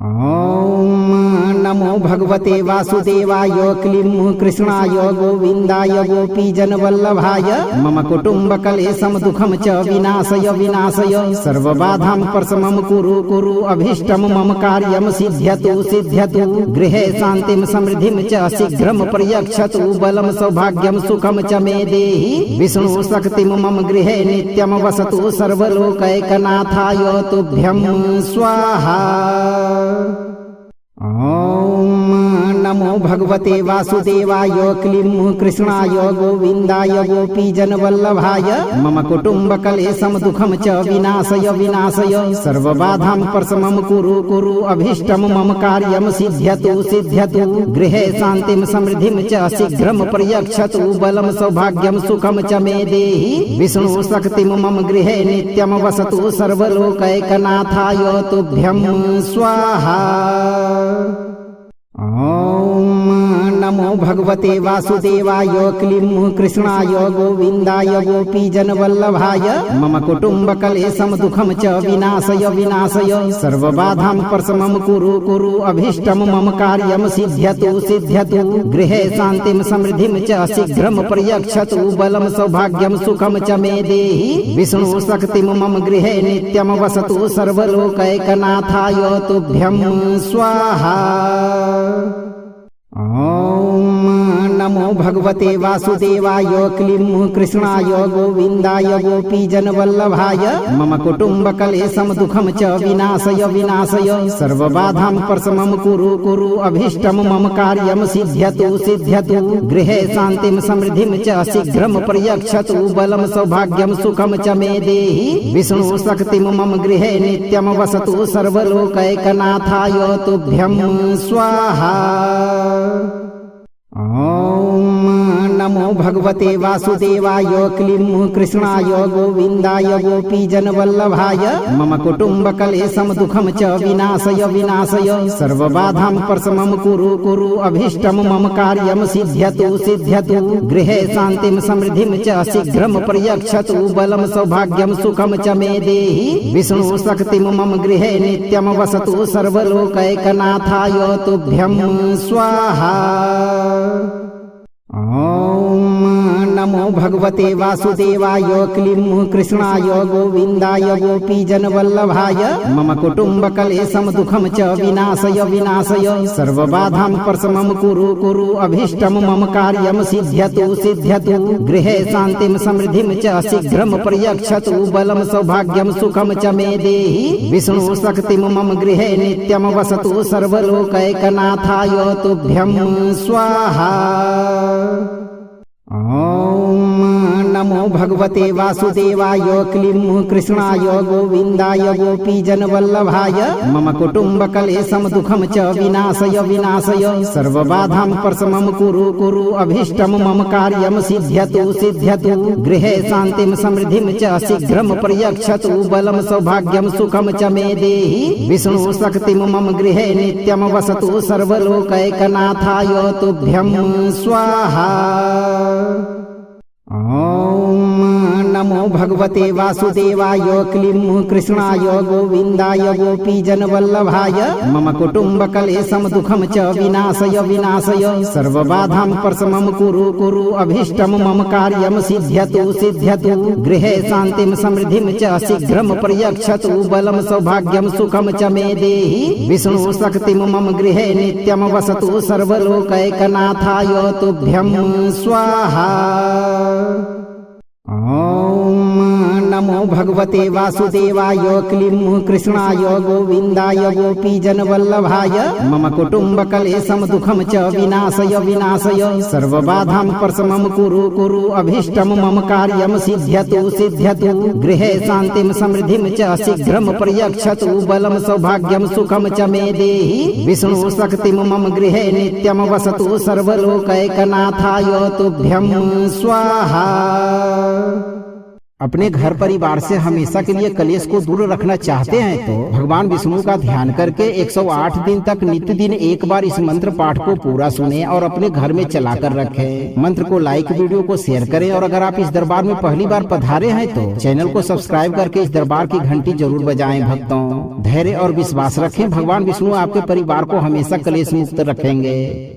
S1: ॐ नमो भगवते वासुदेवाय क्लीं कृष्णाय गोविन्दाय गोपीजनवल्लभाय मम कुटुम्बकलेशं दुःखं च विनाशय विनाशय सर्वबाधां प्रशमं कुरु कुरु अभीष्टं मम कार्यं सिद्ध्यतु सिद्ध्यतु गृहे शान्तिं समृद्धिं च शीघ्रं पर्यक्षतु बलं सौभाग्यं सुखं च मे देहि विष्णु शक्तिं मम गृहे नित्यं वसतु सर्वलोकैकनाथाय तुभ्यं स्वाहा। ॐ नमो भगवते वासुदेवाय क्लीं कृष्णाय गोविन्दाय गोपीजनवल्लभाय मम कुटुम्बकलेशं दुःखं च विनाशय विनाशय सर्वबाधां प्रशमं कुरु कुरु अभीष्टं मम कार्यं सिद्ध्यतु सिद्ध्यतु गृहे शान्तिं समृद्धिं च शीघ्रं पर्यक्षतु बलं सौभाग्यं सुखं च मे देहि विष्णु शक्तिं मम गृहे नित्यं वसतु सर्वलोकैकनाथाय तुभ्यं स्वाहा। ॐ नमो भगवते वासुदेवाय क्लीं कृष्णाय गोविन्दाय गोपीजनवल्लभाय मम कुटुम्बकलेशं दुःखं च विनाशय विनाशय सर्वबाधां प्रशमं कुरु कुरु अभीष्टं मम कार्यं सिद्ध्यतु सिद्ध्यतु गृहे शान्तिं समृद्धिं च शीघ्रं पर्यक्षतु बलं सौभाग्यं सुखं च मे देहि विष्णु शक्तिं मम गृहे नित्यं वसतु सर्वलोकैकनाथाय तुभ्यं स्वाहा। ॐ नमो भगवते वासुदेवाय क्लीं कृष्णाय गोविन्दाय गोपीजनवल्लभाय मम कुटुम्बकलेशं दुःखं च विनाशय विनाशय सर्वबाधां प्रशमं कुरु कुरु अभीष्टं मम कार्यं सिद्ध्यतु सिद्ध्यतु गृहे शान्तिं समृद्धिं च शीघ्रं पर्यक्षतु बलं सौभाग्यं सुखं च मे देहि विष्णु शक्तिं मम गृहे नित्यं वसतु सर्वलोकैकनाथाय तुभ्यं स्वाहा। ॐ नमो भगवते वासुदेवाय क्लीं कृष्णाय गोविन्दाय गोपीजनवल्लभाय मम कुटुम्बकलेशं दुःखं च विनाशय विनाशय सर्वबाधां प्रशमं कुरु कुरु अभीष्टं मम कार्यं सिद्ध्यतु सिद्ध्यतु गृहे शान्तिं समृद्धिं च शीघ्रं पर्यक्षतु बलं सौभाग्यं सुखं च मे देहि विष्णु शक्तिं मम गृहे नित्यं वसतु सर्वलोकैकनाथाय तुभ्यं स्वाहा। ॐ नमो भगवते वासुदेवाय क्लीं कृष्णाय गोविन्दाय गोपीजनवल्लभाय मम कुटुम्बकलेशं दुःखं च विनाशय विनाशय सर्वबाधां प्रशमं कुरु कुरु अभीष्टं मम कार्यं सिद्ध्यतु सिद्ध्यतु गृहे शान्तिं समृद्धिं च शीघ्रं पर्यक्षतु बलं सौभाग्यं सुखं च मे देहि विष्णु शक्तिं मम गृहे नित्यं वसतु सर्वलोकैकनाथाय तुभ्यं स्वाहा। ॐ नमो भगवते वासुदेवाय क्लीं कृष्णाय गोविन्दाय गोपीजनवल्लभाय मम कुटुम्बकलेशं दुःखं च विनाशय विनाशय सर्वबाधां प्रशमं कुरु कुरु अभीष्टं मम कार्यं सिद्ध्यतु सिद्ध्यतु गृहे शान्तिं समृद्धिं च शीघ्रं पर्यक्षतु बलं सौभाग्यं सुखं च मे देहि विष्णु शक्तिं मम गृहे नित्यं वसतु सर्वलोकैकनाथाय तुभ्यं स्वाहा। ॐ नमो भगवते वासुदेवाय क्लीं कृष्णाय गोविन्दाय गोपीजन वल्लभाय मम कुटुम्ब कलेशम दुखम च विनाशय विनाशय सर्वबाधां परशमं कुरु कुरु अभीष्टं मम कार्यं सिद्ध्यतु सिद्ध्यतु गृहे शान्तिं समृद्धिं च शीघ्रं पर्यक्षतु बलं सौभाग्यं सुखं च मे देहि विष्णु शक्तिं मम गृहे नित्यं वसतु सर्वलोकैकनाथाय तुभ्यं स्वाहा। ओम नमो भगवते वासुदेवाय क्लीं कृष्णाय गोविन्दाय गोपीजन वल्लभाय मम कुटुम्ब कलेशम दुखम च विनाशय विनाशय सर्वबाधां परशमं कुरु कुरु अभीष्टं मम कार्यं सिद्ध्यतु सिद्ध्यतु गृहे शान्तिं समृद्धिं च शीघ्रं पर्यक्षतु बलं सौभाग्यं सुखं च मे देहि विष्णु शक्तिं मम गृहे नित्यं वसतु सर्वलोकैकनाथाय तुभ्यं स्वाहा। अपने घर परिवार से हमेशा के लिए कलेश को दूर रखना चाहते हैं तो भगवान विष्णु का ध्यान करके 108 दिन तक नित्य दिन एक बार इस मंत्र पाठ को पूरा सुने और अपने घर में चला कर रखें। मंत्र को लाइक, वीडियो को शेयर करें और अगर आप इस दरबार में पहली बार पधारे हैं तो चैनल को सब्सक्राइब करके इस दरबार की घंटी जरूर बजाएं। भक्तों, धैर्य और विश्वास रखें, भगवान विष्णु आपके परिवार को हमेशा कलेश मुक्त रखेंगे।